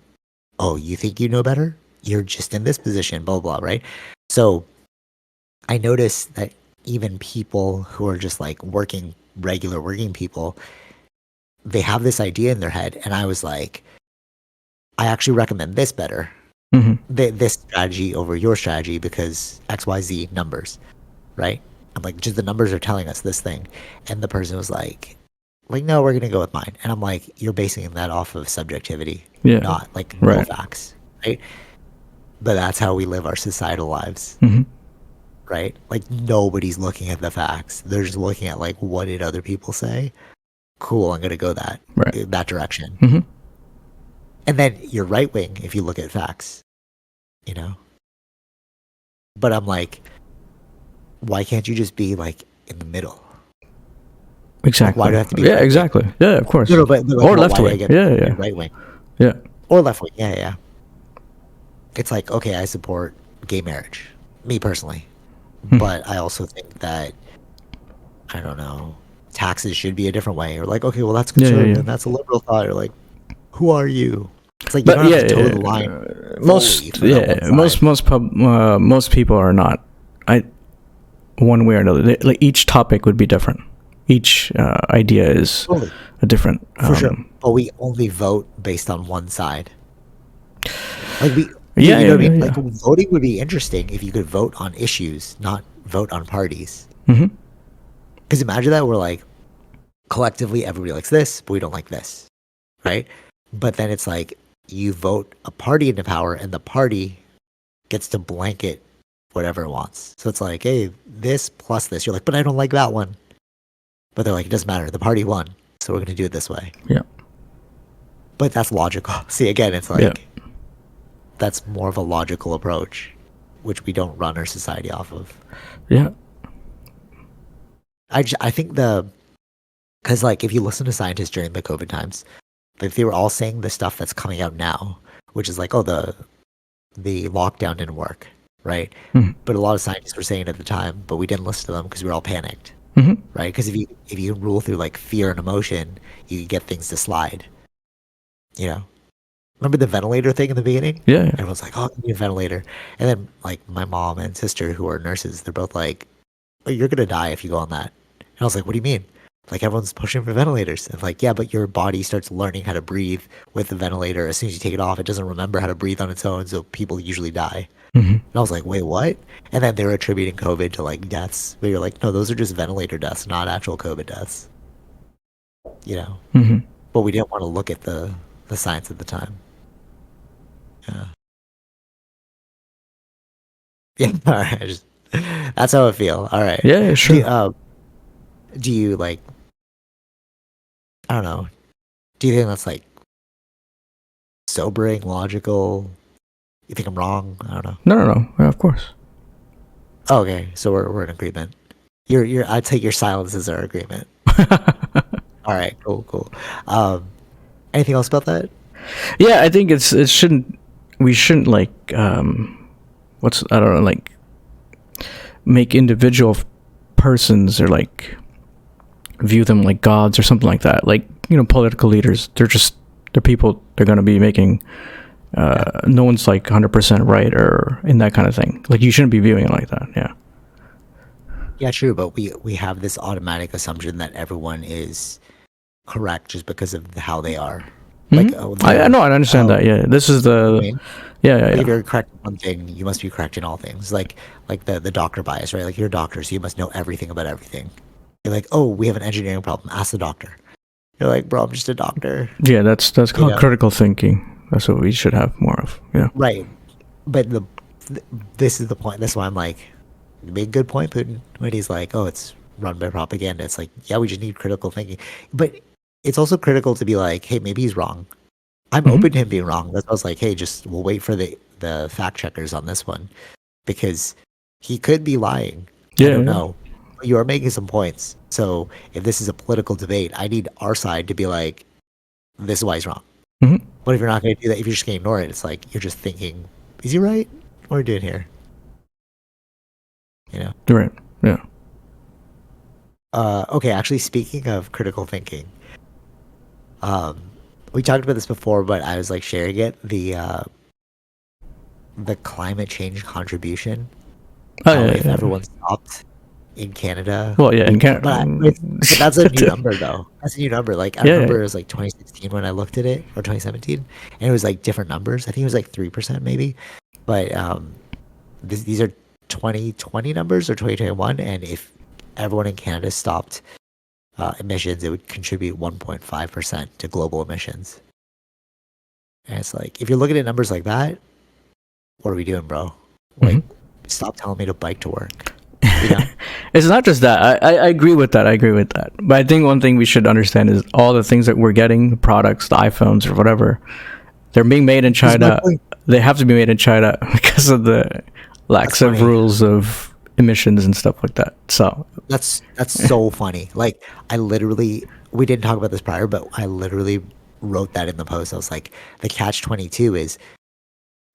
Speaker 1: oh, you think you know better? You're just in this position, blah, blah, right? So I noticed that even people who are just like regular working people, they have this idea in their head. And I was like, I actually recommend this better. This strategy over your strategy because XYZ numbers, right? I'm like, just the numbers are telling us this thing. And the person was like, no, we're going to go with mine. And I'm like, you're basing that off of subjectivity, not like real facts, right? But that's how we live our societal lives, right? Like nobody's looking at the facts. They're just looking at like, what did other people say? Cool, I'm going to go that direction. And then you're right wing if you look at facts, you know? But I'm like, why can't you just be like in the middle?
Speaker 2: Exactly.
Speaker 1: Why do I have to be?
Speaker 2: Yeah, exactly. Yeah, of course.
Speaker 1: No, but
Speaker 2: or left wing. Yeah.
Speaker 1: Right wing.
Speaker 2: Yeah.
Speaker 1: Or left wing. Yeah. It's like, okay, I support gay marriage, me personally. But I also think that, I don't know, taxes should be a different way. Or like, okay, well, that's conservative and that's a liberal thought. Or like, who are you? It's like you don't have to toe the line.
Speaker 2: Most people are not. One way or another. Like each topic would be different. Each idea is a different.
Speaker 1: For sure, but we only vote based on one side. Like Like voting would be interesting if you could vote on issues, not vote on parties. Because imagine that we're like collectively everybody likes this, but we don't like this, right? But then it's like you vote a party into power, and the party gets to blanket whatever it wants. So it's like, hey, this plus this. You're like, but I don't like that one. But they're like, it doesn't matter. The party won, so we're going to do it this way.
Speaker 2: Yeah.
Speaker 1: But that's logical. See, again, it's like that's more of a logical approach, which we don't run our society off of.
Speaker 2: Yeah.
Speaker 1: I think because like if you listen to scientists during the COVID times, if they were all saying the stuff that's coming out now, which is like, oh, the lockdown didn't work, right? But a lot of scientists were saying it at the time, but we didn't listen to them because we were all panicked, right? Because if you rule through like fear and emotion, you can get things to slide. You know, remember the ventilator thing in the beginning?
Speaker 2: Yeah.
Speaker 1: Everyone's like, oh, I need a ventilator, and then like my mom and sister who are nurses, they're both like, oh, you're gonna die if you go on that. And I was like, what do you mean? Like everyone's pushing for ventilators. And like, yeah, but your body starts learning how to breathe with the ventilator. As soon as you take it off, it doesn't remember how to breathe on its own. So people usually die. And I was like, wait, what? And then they were attributing COVID to like deaths. But you're like, no, those are just ventilator deaths, not actual COVID deaths. You know? But we didn't want to look at the science at the time. Yeah. Yeah. All right. That's how I feel. All right.
Speaker 2: Yeah, sure.
Speaker 1: Do you like, I don't know, do you think that's like sobering, logical? You think I'm wrong? I don't know.
Speaker 2: No. Yeah, of course.
Speaker 1: Oh, okay, so we're in agreement. I take your silence as our agreement. All right, cool. Anything else about that?
Speaker 2: Yeah, I think we shouldn't like I don't know, like make individual persons or like view them like gods or something like that. Like, you know, political leaders, they're people, they're going to be making no one's like 100% right or in that kind of thing. Like you shouldn't be viewing it like that. Yeah,
Speaker 1: true, but we have this automatic assumption that everyone is correct just because of how they are.
Speaker 2: Like, I know, I understand that. Yeah, this is the. Yeah.
Speaker 1: If you're correct in one thing, you must be correct in all things. Like the doctor bias, right? Like you're a doctor, so you must know everything about everything. You're like, oh, we have an engineering problem. Ask the doctor. You're like, bro, I'm just a doctor.
Speaker 2: Yeah, that's called critical thinking. That's what we should have more of. Yeah.
Speaker 1: Right. But this is the point. That's why I'm like, you made a good point, Putin, when he's like, oh, it's run by propaganda. It's like, yeah, we just need critical thinking. But it's also critical to be like, hey, maybe he's wrong. I'm open to him being wrong. That's why I was like, hey, we'll wait for the fact checkers on this one because he could be lying. I don't know. You are making some points. So if this is a political debate, I need our side to be like, this is why he's wrong. But if you're not going to do that, if you're just going to ignore it, it's like you're just thinking, is he right? What are we doing here? You know?
Speaker 2: Right. Yeah.
Speaker 1: Okay, actually, speaking of critical thinking, we talked about this before, but I was like sharing it. The climate change contribution. If everyone stopped in Canada.
Speaker 2: Well, yeah, in Canada.
Speaker 1: But that's a new number, though. That's a new number. Like I remember it was like 2016 when I looked at it, or 2017, and it was like different numbers. I think it was like 3% maybe. But these are 2020 numbers or 2021, and if everyone in Canada stopped emissions, it would contribute 1.5% to global emissions. And it's like, if you're looking at numbers like that, what are we doing, bro? Like, stop telling me to bike to work. You know?
Speaker 2: It's not just that. I agree with that. But I think one thing we should understand is all the things that we're getting, the products, the iPhones or whatever, they're being made in China. They have to be made in China because of the lax of rules of emissions and stuff like that. So
Speaker 1: that's so funny. Like we didn't talk about this prior, but I literally wrote that in the post. I was like, the catch-22 is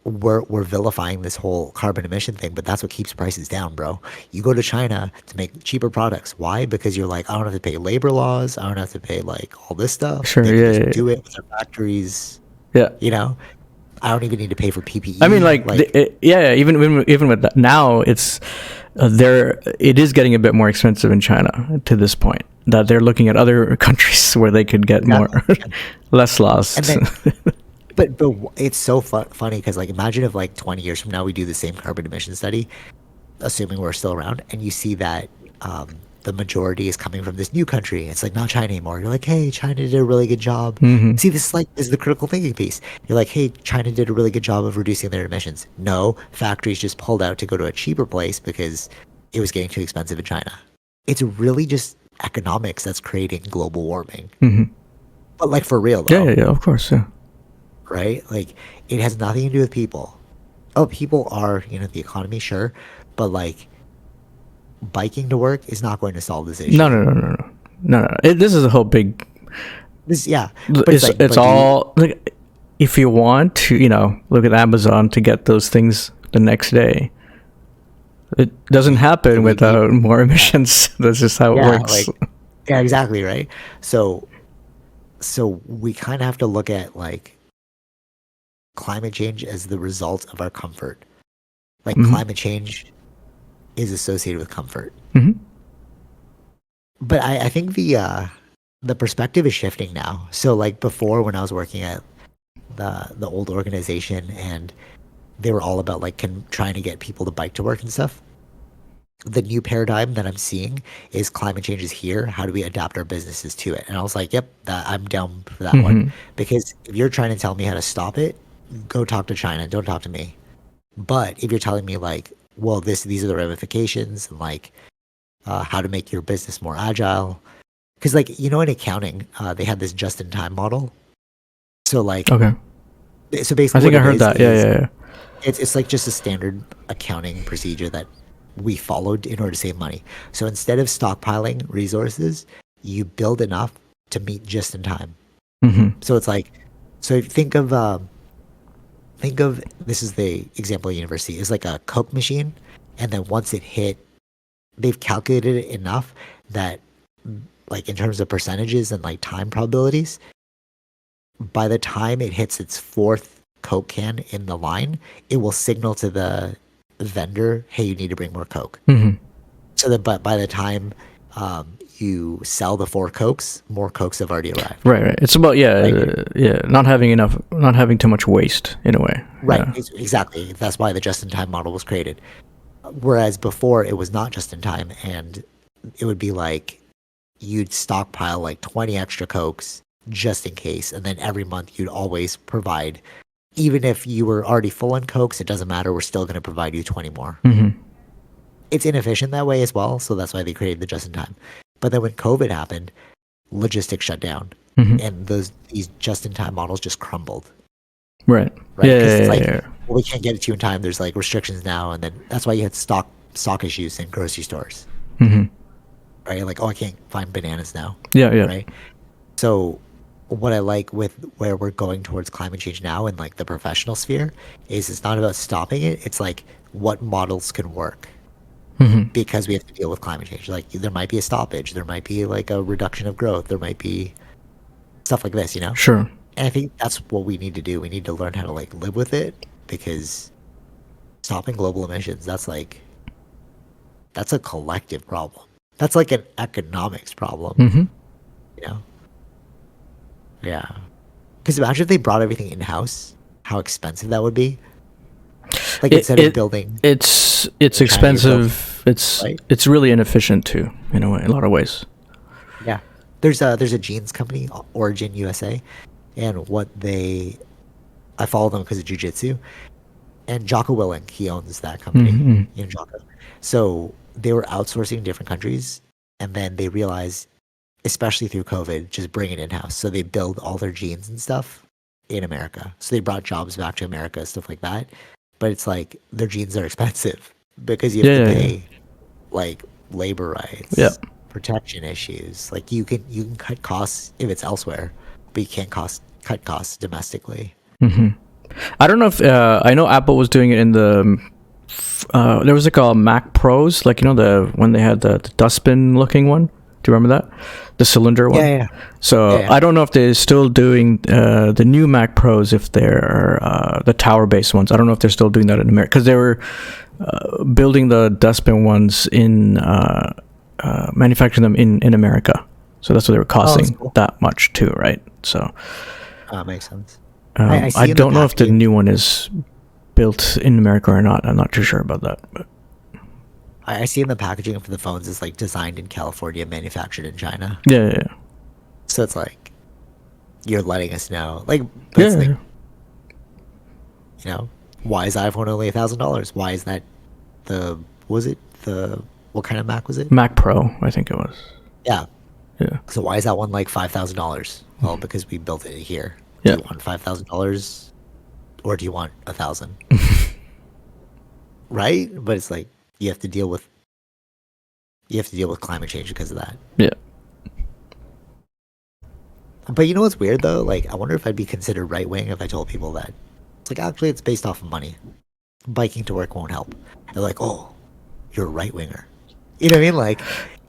Speaker 1: we're vilifying this whole carbon emission thing, but that's what keeps prices down, bro. You go to China to make cheaper products. Why? Because you're like, I don't have to pay labor laws. I don't have to pay like all this stuff.
Speaker 2: Sure,
Speaker 1: they can do it with their factories.
Speaker 2: Yeah,
Speaker 1: you know, I don't even need to pay for PPE.
Speaker 2: I mean, even with that, now it's it is getting a bit more expensive in China to this point that they're looking at other countries where they could get more less laws.
Speaker 1: And then, but it's so funny because like imagine if like 20 years from now we do the same carbon emission study, assuming we're still around, and you see that the majority is coming from this new country. It's like not China anymore. You're like, hey, China did a really good job. See, this is the critical thinking piece. You're like, hey, China did a really good job of reducing their emissions. No, factories just pulled out to go to a cheaper place because it was getting too expensive in China. It's really just economics that's creating global warming. But like for real though.
Speaker 2: Yeah, of course, yeah.
Speaker 1: Right? Like it has nothing to do with people. Oh, people are, the economy, sure, but like biking to work is not going to solve this issue.
Speaker 2: No. This is a whole big.
Speaker 1: But
Speaker 2: it's all like if you want to, look at Amazon to get those things the next day. It doesn't happen without more emissions. That's just how it works.
Speaker 1: Exactly, right? So we kind of have to look at like climate change as the result of our comfort. Like climate change is associated with comfort. But I think the perspective is shifting now. So like before, when I was working at the old organization and they were all about like trying to get people to bike to work and stuff, the new paradigm that I'm seeing is climate change is here. How do we adapt our businesses to it? And I was like, yep, I'm down for that one. Because if you're trying to tell me how to stop it, go talk to China. Don't talk to me. But if you're telling me like, well, these are the ramifications and like how to make your business more agile. Because like, in accounting, they had this just-in-time model. So like,
Speaker 2: okay.
Speaker 1: So basically,
Speaker 2: I think I heard that. Yeah.
Speaker 1: It's like just a standard accounting procedure that we followed in order to save money. So instead of stockpiling resources, you build enough to meet just in time. So it's like, so think of this is the example of university. It's like a Coke machine, and then once it hit, they've calculated it enough that, like in terms of percentages and like time probabilities, by the time it hits its fourth Coke can in the line, it will signal to the vendor, hey, you need to bring more Coke. So that by the time you sell the 4 Cokes, more Cokes have already arrived.
Speaker 2: Right. It's about not having too much waste in a way.
Speaker 1: Right,
Speaker 2: Yeah.
Speaker 1: exactly. That's why the just-in-time model was created. Whereas before, it was not just-in-time, and it would be like you'd stockpile like 20 extra Cokes just in case, and then every month you'd always provide. Even if you were already full on Cokes, it doesn't matter. We're still going to provide you 20 more.
Speaker 2: Mm-hmm.
Speaker 1: It's inefficient that way as well, so that's why they created the just-in-time. But then when COVID happened, logistics shut down, and these just-in-time models just crumbled.
Speaker 2: Right.
Speaker 1: Right?
Speaker 2: Yeah.
Speaker 1: Because it's like,
Speaker 2: Yeah.
Speaker 1: well, we can't get it to you in time. There's like restrictions now, and then that's why you had stock issues in grocery stores.
Speaker 2: Mm-hmm.
Speaker 1: Right? Like, oh, I can't find bananas now.
Speaker 2: Yeah. Yeah.
Speaker 1: Right? So what I like with where we're going towards climate change now in like the professional sphere is it's not about stopping it. It's like what models can work. Because we have to deal with climate change. Like there might be a stoppage, there might be like a reduction of growth, there might be stuff like this, you know?
Speaker 2: Sure.
Speaker 1: And I think that's what we need to do. We need to learn how to like live with it, because stopping global emissions, that's a collective problem. That's like an economics problem. You know? Yeah. Because imagine if they brought everything in-house, how expensive that would be. Like instead of building,
Speaker 2: it's expensive. It's really inefficient too, in a way, in a lot of ways.
Speaker 1: Yeah, there's a jeans company, Origin USA, and I follow them because of jujitsu, and Jocko Willink, he owns that company, Jocko. So they were outsourcing different countries, and then they realized, especially through COVID, just bring it in-house. So they build all their jeans and stuff in America. So they brought jobs back to America, stuff like that. But it's like their jeans are expensive because you have to pay like labor rights, protection issues. Like you can cut costs if it's elsewhere, but you can't cut costs domestically.
Speaker 2: I don't know if I know Apple was doing it in the there was like a Mac Pros, like when they had the dustbin looking one. Do you remember that? The cylinder one?
Speaker 1: Yeah.
Speaker 2: So I don't know if they're still doing the new Mac Pros, if they're the tower-based ones. I don't know if they're still doing that in America, because they were building the dustbin ones in manufacturing them in America. So that's what they were costing that much too, right? So
Speaker 1: makes sense.
Speaker 2: I don't know if the new one is built in America or not. I'm not too sure about that. But
Speaker 1: I see in the packaging for the phones is like designed in California, manufactured in China.
Speaker 2: Yeah.
Speaker 1: So it's like you're letting us know, like, but it's like, you know, why is iPhone only $1,000? Why is that what kind of Mac was it?
Speaker 2: Mac Pro, I think it was.
Speaker 1: Yeah.
Speaker 2: Yeah.
Speaker 1: So why is that one like $5,000? Well, because we built it here.
Speaker 2: Yeah.
Speaker 1: Do you want $5,000 or do you want 1,000? Right? But it's like you have to deal with climate change because of that.
Speaker 2: Yeah.
Speaker 1: But you know what's weird though? Like, I wonder if I'd be considered right wing if I told people that. It's like, actually, it's based off of money. Biking to work won't help. They're like, oh, you're a right winger. You know what I mean? Like,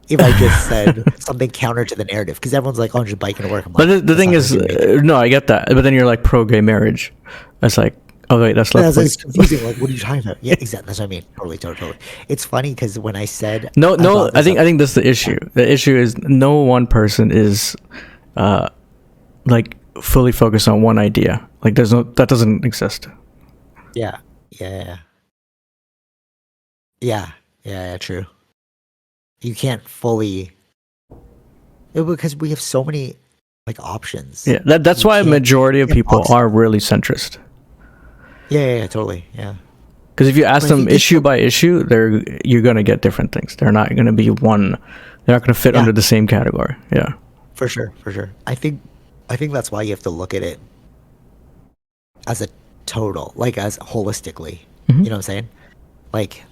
Speaker 1: if I just said something counter to the narrative, because everyone's like, oh, I'm just biking to work. I'm like,
Speaker 2: but the thing is, no, I get that. But then you're like pro-gay marriage. It's like, oh wait, that's left.
Speaker 1: It's confusing. Like, what are you talking about? Yeah, exactly. That's what I mean. Totally. It's funny because when I said
Speaker 2: no, I think that's the issue. The issue is no one person is like fully focused on one idea. Like that doesn't exist.
Speaker 1: Yeah. True. You can't fully, because we have so many like options.
Speaker 2: Yeah, that's why a majority of people are really centrist.
Speaker 1: Yeah, totally. Yeah.
Speaker 2: Because if you ask them issue by issue, you're gonna get different things. They're not gonna be one. They're not gonna fit under the same category. Yeah.
Speaker 1: For sure. I think that's why you have to look at it as a total, like as holistically. You know what I'm saying? Like,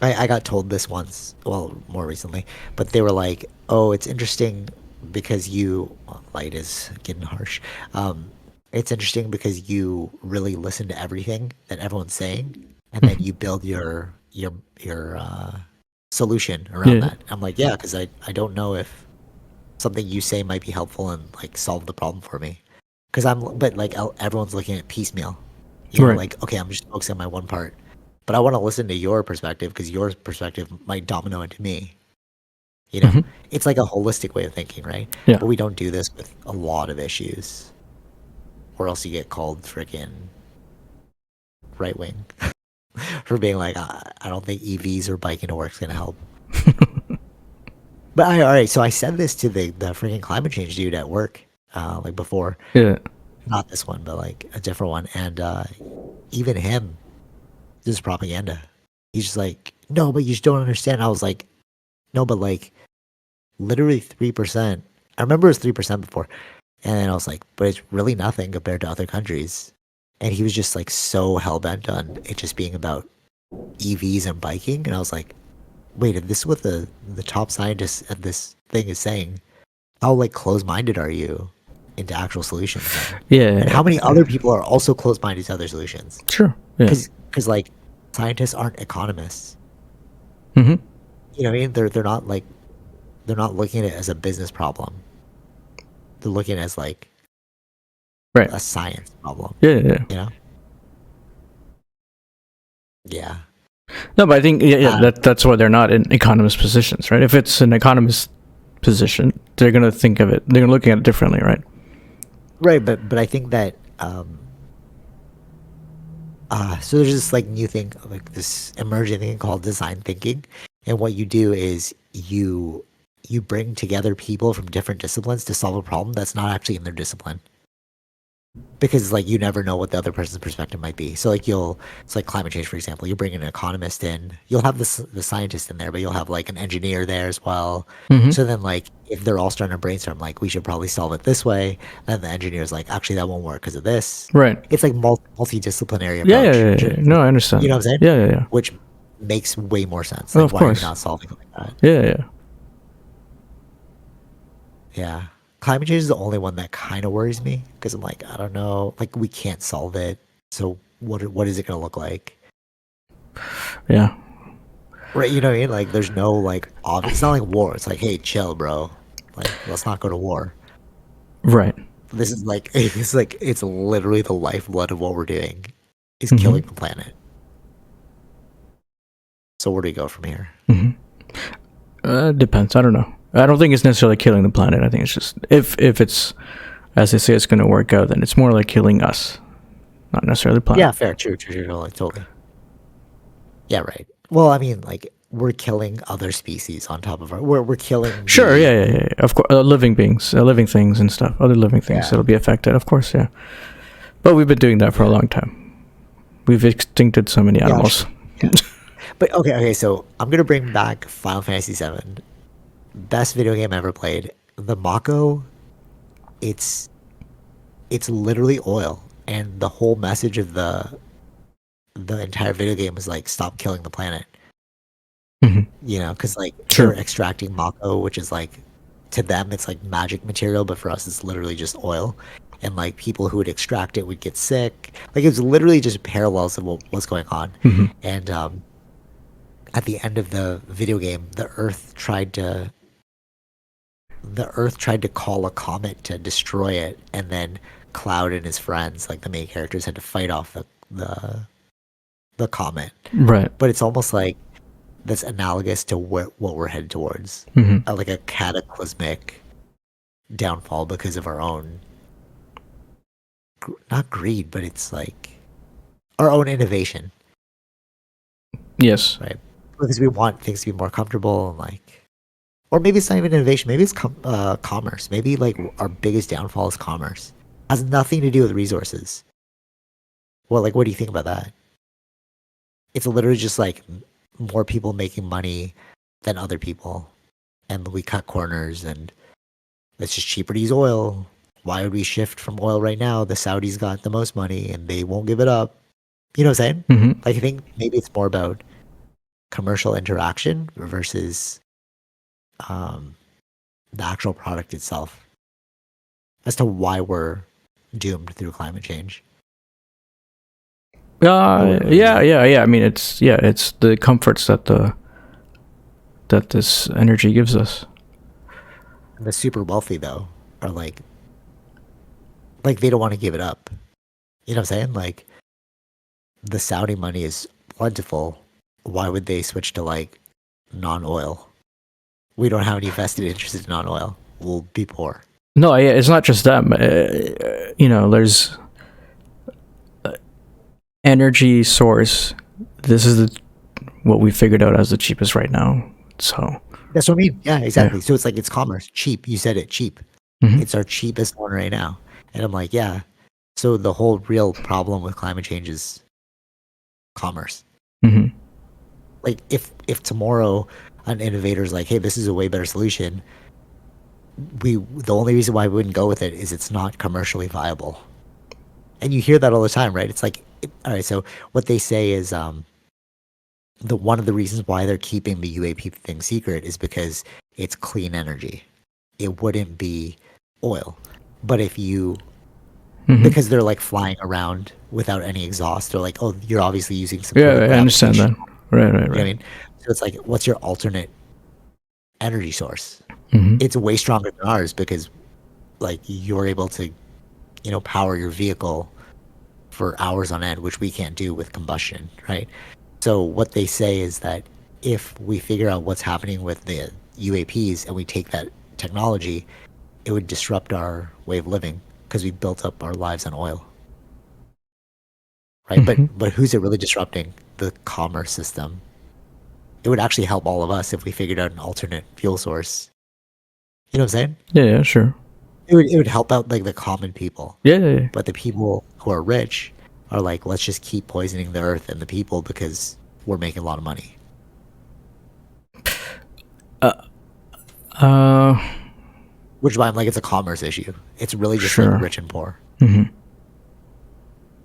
Speaker 1: I got told this once, well, more recently, but they were like, oh, it's interesting because light is getting harsh. It's interesting because you really listen to everything that everyone's saying, and then you build your solution around that. I'm like, yeah, because I don't know if something you say might be helpful and like solve the problem for me. But like everyone's looking at piecemeal. You know, like, okay, I'm just focusing on my one part. but I want to listen to your perspective because your perspective might domino into me. You know,
Speaker 2: Mhm.
Speaker 1: it's like a holistic way of thinking, right?
Speaker 2: Yeah.
Speaker 1: But we don't do this with a lot of issues, or else you get called freaking right wing for being like, I don't think EVs or biking to work is gonna help. But all right, so I said this to the freaking climate change dude at work, like before,
Speaker 2: Yeah.
Speaker 1: not this one, but like a different one, and even him, this is propaganda. He's just like, no, but you just don't understand. I was like, no, but like literally 3%. I remember it was 3% before. And then I was like, but it's really nothing compared to other countries. And he was just like so hell bent on it just being about EVs and biking. And I was like, wait, if this is what the top scientist at this thing is saying, how like close minded are you into actual solutions then? And
Speaker 2: Yeah.
Speaker 1: how many other people are also close minded to other solutions?
Speaker 2: Sure. Yeah.
Speaker 1: Because like scientists aren't economists.
Speaker 2: Hmm.
Speaker 1: You know what I mean? They're not looking at it as a business problem. They're looking at it as like
Speaker 2: Right.
Speaker 1: a science problem.
Speaker 2: Yeah, yeah, yeah.
Speaker 1: You know? Yeah.
Speaker 2: No, but I think yeah,
Speaker 1: Uh,
Speaker 2: that's why they're not in economist positions, right? If it's an economist position, they're gonna think of it. They're looking at it differently, right?
Speaker 1: right, but I think that so there's this like new thing, like this emerging thing called design thinking, and what you do is you bring together people from different disciplines to solve a problem that's not actually in their discipline. Because like you never know what the other person's perspective might be. So like it's like climate change, for example. You bring an economist in, you'll have the scientist in there, but you'll have like an engineer there as well.
Speaker 2: Mm-hmm.
Speaker 1: So then like if they're all starting to brainstorm, like we should probably solve it this way, then the engineer's like, actually that won't work because of this.
Speaker 2: Right.
Speaker 1: It's like
Speaker 2: Yeah,
Speaker 1: multidisciplinary
Speaker 2: yeah,
Speaker 1: approach.
Speaker 2: yeah, yeah. No, I understand.
Speaker 1: You know what I'm saying?
Speaker 2: Yeah, yeah, yeah.
Speaker 1: Which makes way more sense.
Speaker 2: Oh,
Speaker 1: Like
Speaker 2: of
Speaker 1: why are we
Speaker 2: course.
Speaker 1: not solving it like that?
Speaker 2: Yeah, yeah.
Speaker 1: Yeah. Climate change is the only one that kind of worries me because I'm like, I don't know, like we can't solve it. So what is it going to look like?
Speaker 2: Yeah.
Speaker 1: Right, you know what I mean? Like there's no like obvious, it's not like war. It's like, hey, chill, bro. Like let's not go to war.
Speaker 2: Right.
Speaker 1: This is like it's literally the lifeblood of what we're doing is
Speaker 2: Mhm.
Speaker 1: killing the planet. So where do we go from here?
Speaker 2: Depends. I don't know. I don't think it's necessarily killing the planet. I think it's just if it's as they say it's going to work out, then it's more like killing us, not necessarily the planet.
Speaker 1: Yeah, fair, true, like totally. Yeah, right. Well, I mean, like we're killing other species on top of our. We're killing.
Speaker 2: Sure. Yeah. Yeah. Yeah. Of course, living beings, living things, and stuff. Other living things
Speaker 1: Yeah.
Speaker 2: that'll be affected. Of course. Yeah. But we've been doing that for a long time. We've extincted so many animals.
Speaker 1: Sure. Yeah. But okay. So I'm gonna bring back Final Fantasy VII, best video game ever played. The Mako, it's literally oil, and the whole message of the entire video game is like stop killing the planet.
Speaker 2: Mhm.
Speaker 1: You know, because like
Speaker 2: Sure.
Speaker 1: they're extracting Mako, which is like to them it's like magic material, but for us it's literally just oil. And like people who would extract it would get sick. Like it was literally just parallels of what's going on.
Speaker 2: Mhm.
Speaker 1: And at the end of the video game, the Earth tried to call a comet to destroy it, and then Cloud and his friends, like the main characters, had to fight off the comet.
Speaker 2: Right.
Speaker 1: But it's almost like that's analogous to what we're headed towards,
Speaker 2: Mhm.
Speaker 1: like a cataclysmic downfall because of our own, not greed, but it's like our own innovation,
Speaker 2: Yes.
Speaker 1: right? Because we want things to be more comfortable and like, or maybe it's not even innovation. Maybe it's commerce. Maybe like our biggest downfall is commerce. Has nothing to do with resources. Well, like, what do you think about that? It's literally just like more people making money than other people, and we cut corners, and it's just cheaper to use oil. Why would we shift from oil right now? The Saudis got the most money, and they won't give it up. You know what I'm saying?
Speaker 2: Mhm.
Speaker 1: Like, I think maybe it's more about commercial interaction versus the actual product itself as to why we're doomed through climate change.
Speaker 2: Yeah. I mean, it's the comforts that this energy gives us.
Speaker 1: The super wealthy though are like they don't want to give it up. You know what I'm saying? Like the Saudi money is plentiful, why would they switch to like non-oil? We don't have any vested interest in non-oil. We'll be poor.
Speaker 2: No, yeah, it's not just them. There's energy source. This is what we figured out as the cheapest right now. So
Speaker 1: that's what I mean. Yeah, exactly. Yeah. So it's like it's commerce, cheap. You said it, cheap. Mm-hmm. It's our cheapest one right now. And I'm like, yeah. So the whole real problem with climate change is commerce.
Speaker 2: Mm-hmm.
Speaker 1: Like if tomorrow an innovator is like, hey, this is a way better solution, the only reason why we wouldn't go with it is it's not commercially viable. And you hear that all the time, right? It's like, all right, so what they say is one of the reasons why they're keeping the UAP thing secret is because it's clean energy. It wouldn't be oil. But if you because they're like flying around without any exhaust, they're like, oh, you're obviously using some
Speaker 2: I understand that. Right.
Speaker 1: You know what I mean? So it's like, what's your alternate energy source?
Speaker 2: Mm-hmm.
Speaker 1: It's way stronger than ours because like you're able to, power your vehicle for hours on end, which we can't do with combustion, right? So what they say is that if we figure out what's happening with the UAPs and we take that technology, it would disrupt our way of living because we built up our lives on oil, right?
Speaker 2: Mm-hmm.
Speaker 1: But who's it really disrupting? The commerce system. It would actually help all of us if we figured out an alternate fuel source. You know what I'm saying?
Speaker 2: Yeah, sure.
Speaker 1: It would help out like the common people.
Speaker 2: Yeah.
Speaker 1: But the people who are rich are like, let's just keep poisoning the earth and the people because we're making a lot of money. Which is why I'm like, it's a commerce issue. It's really just like rich and poor.
Speaker 2: Mm-hmm.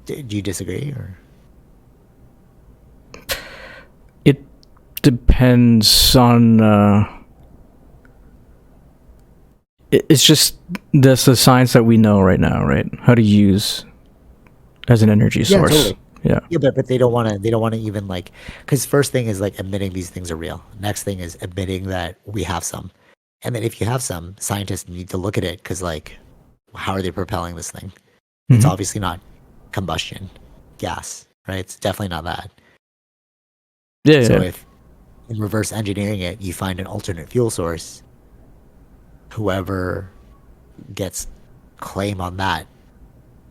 Speaker 1: Do you disagree or?
Speaker 2: It depends on. It's just the science that we know right now, right? How to use as an energy source.
Speaker 1: Totally.
Speaker 2: Yeah.
Speaker 1: Yeah, but they don't want to. They don't want to even like, because first thing is like admitting these things are real. Next thing is admitting that we have some, and then if you have some, scientists need to look at it because like, how are they propelling this thing? Mm-hmm. It's obviously not combustion, gas, right? It's definitely not that.
Speaker 2: Yeah.
Speaker 1: So if in reverse engineering it, you find an alternate fuel source, whoever gets claim on that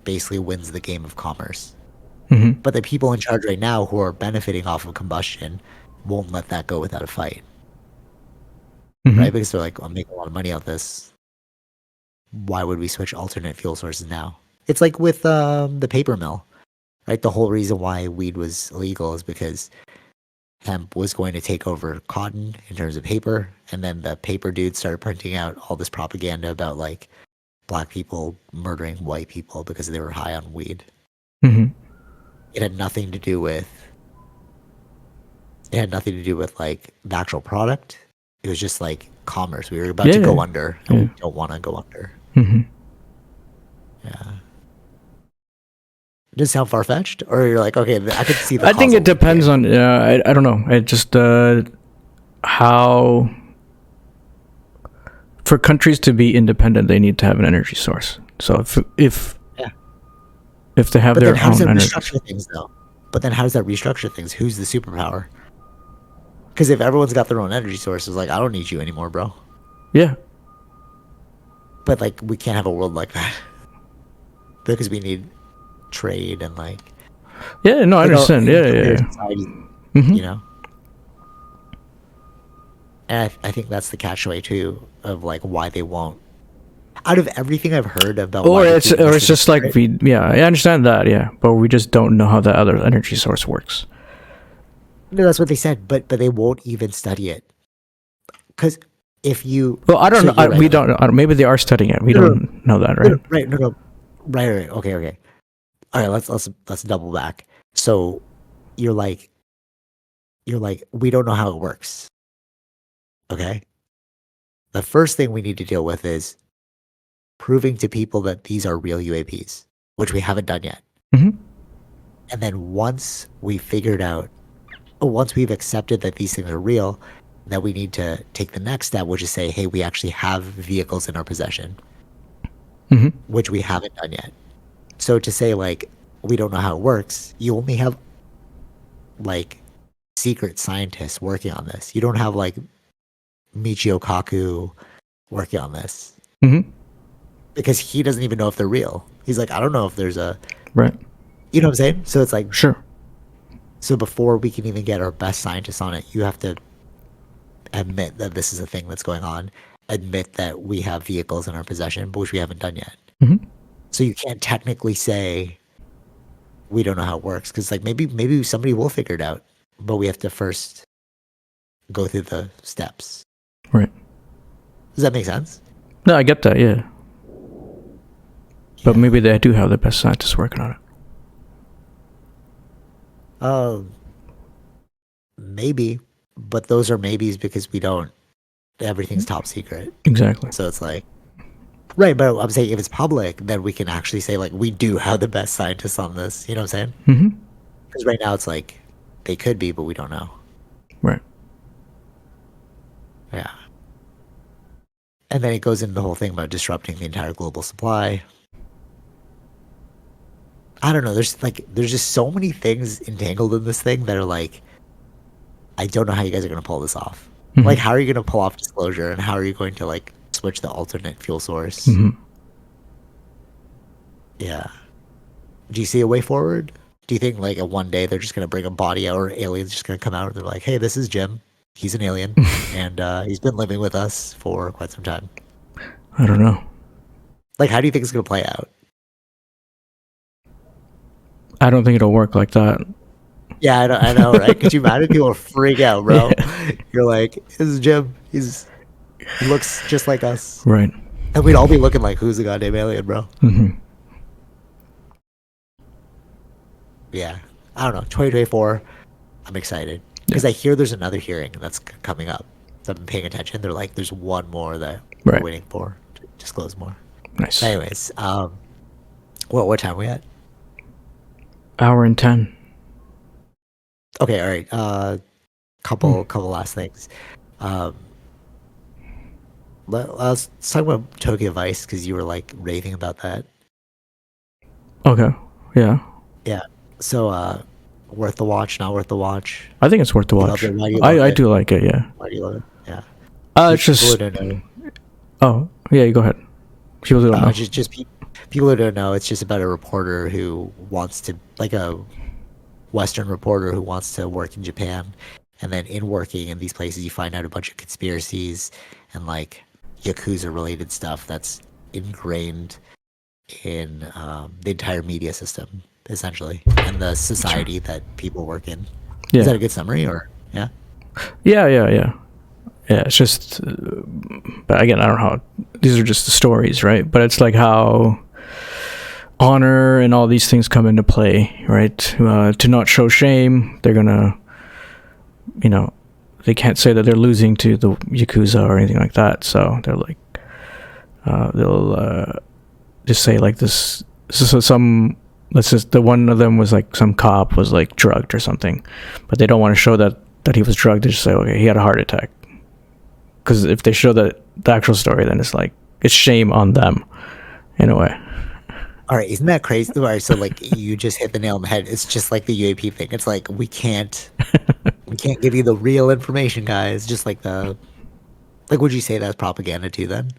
Speaker 1: basically wins the game of commerce.
Speaker 2: Mm-hmm.
Speaker 1: But the people in charge right now who are benefiting off of combustion won't let that go without a fight.
Speaker 2: Mm-hmm.
Speaker 1: Right? Because they're like, I'm making a lot of money out of this. Why would we switch alternate fuel sources now? It's like with the paper mill, right? The whole reason why weed was illegal is because hemp was going to take over cotton in terms of paper, and then the paper dudes started printing out all this propaganda about like black people murdering white people because they were high on weed.
Speaker 2: Mm-hmm.
Speaker 1: It had nothing to do with like the actual product. It was just like commerce. We were about to go under, and we don't want to go under.
Speaker 2: Mm-hmm.
Speaker 1: Yeah. Does it sound far-fetched? Or you're like, okay, I could see the
Speaker 2: I think it depends on, I don't know. It just, how, for countries to be independent, they need to have an energy source. So if they have their own energy.
Speaker 1: Restructure things, though? But then how does that restructure things? Who's the superpower? Because if everyone's got their own energy sources, like, I don't need you anymore, bro.
Speaker 2: Yeah.
Speaker 1: But, like, we can't have a world like that. Because we need trade and like
Speaker 2: I understand. Mm-hmm.
Speaker 1: You know, and I think that's the catch-22 too of like why they won't. Out of everything I've heard about,
Speaker 2: it's just like I understand that, but we just don't know how the other energy source works.
Speaker 1: No, that's what they said, but they won't even study it because if you
Speaker 2: I don't know. We don't know. Maybe they are studying it. We don't know that, right?
Speaker 1: Right. No. Right. Okay. All right, let's double back. So you're like we don't know how it works. Okay? The first thing we need to deal with is proving to people that these are real UAPs, which we haven't done yet.
Speaker 2: Mm-hmm.
Speaker 1: And then once we've accepted that these things are real, that we need to take the next step, which is say, hey, we actually have vehicles in our possession,
Speaker 2: mm-hmm.
Speaker 1: which we haven't done yet. So to say like we don't know how it works, you only have like secret scientists working on this. You don't have like Michio Kaku working on this because he doesn't even know if they're real. He's like, I don't know if there's a
Speaker 2: Right.
Speaker 1: You know what I'm saying? So it's like,
Speaker 2: Sure.
Speaker 1: so before we can even get our best scientists on it, you have to admit that this is a thing that's going on. Admit that we have vehicles in our possession, but which we haven't done yet. So you can't technically say we don't know how it works because like maybe somebody will figure it out, but we have to first go through the steps.
Speaker 2: Right.
Speaker 1: Does that make sense?
Speaker 2: No, I get that. Yeah. But maybe they do have the best scientists working on it.
Speaker 1: Maybe, but those are maybes because we don't. Everything's top secret.
Speaker 2: Exactly.
Speaker 1: So it's like, right, but I'm saying if it's public, then we can actually say like we do have the best scientists on this. You know what I'm saying? Because right now it's like they could be, but we don't know.
Speaker 2: Right.
Speaker 1: Yeah. And then it goes into the whole thing about disrupting the entire global supply. I don't know. There's just so many things entangled in this thing that are like, I don't know how you guys are going to pull this off. Like, how are you going to pull off disclosure, and how are you going to like switch the alternate fuel source? Yeah. Do you see a way forward? Do you think like one day they're just going to bring a body out, or aliens just going to come out and they're like, hey, this is Jim. He's an alien, and he's been living with us for quite some time.
Speaker 2: I don't know.
Speaker 1: Like, how do you think it's going to play out?
Speaker 2: I don't think it'll work like that.
Speaker 1: Yeah, I know, right? Could you imagine people freak out, bro? Yeah. You're like, this is Jim. He looks just like us.
Speaker 2: Right.
Speaker 1: And we'd all be looking like, who's the goddamn alien, bro? Yeah. I don't know. 2024, I'm excited. Because I hear there's another hearing that's coming up. So I've been paying attention. They're like, there's one more that we're waiting for to disclose more.
Speaker 2: Nice.
Speaker 1: Anyways, what time are we at?
Speaker 2: Hour and 10.
Speaker 1: Okay, all right. Couple last things. Let's talk about Tokyo Vice because you were like raving about that.
Speaker 2: Okay. Yeah.
Speaker 1: Yeah. So, worth the watch? Not worth the watch?
Speaker 2: I think it's worth the watch. I do like it. Yeah.
Speaker 1: Why do you love it? Yeah.
Speaker 2: It's just. Oh yeah, you go ahead. People don't know.
Speaker 1: Just people who don't know. It's just about a reporter who wants to, like a Western reporter who wants to work in Japan, and then in working in these places, you find out a bunch of conspiracies and like Yakuza related stuff that's ingrained in the entire media system, essentially, and the society that people work in. Yeah. Is that a good summary, or yeah?
Speaker 2: Yeah. It's just, but again, I don't know how. These are just the stories, right? But it's like how honor and all these things come into play, right? To not show shame, they're gonna, they can't say that they're losing to the Yakuza or anything like that. So they're like, they'll just say like this. So the one of them was like some cop was like drugged or something, but they don't want to show that he was drugged. They just say, okay, he had a heart attack. Because if they show the actual story, then it's like it's shame on them, in a way.
Speaker 1: All right, isn't that crazy? All right, so like you just hit the nail on the head. It's just like the UAP thing. It's like we can't give you the real information, guys. Just like would you say that's propaganda too? Then,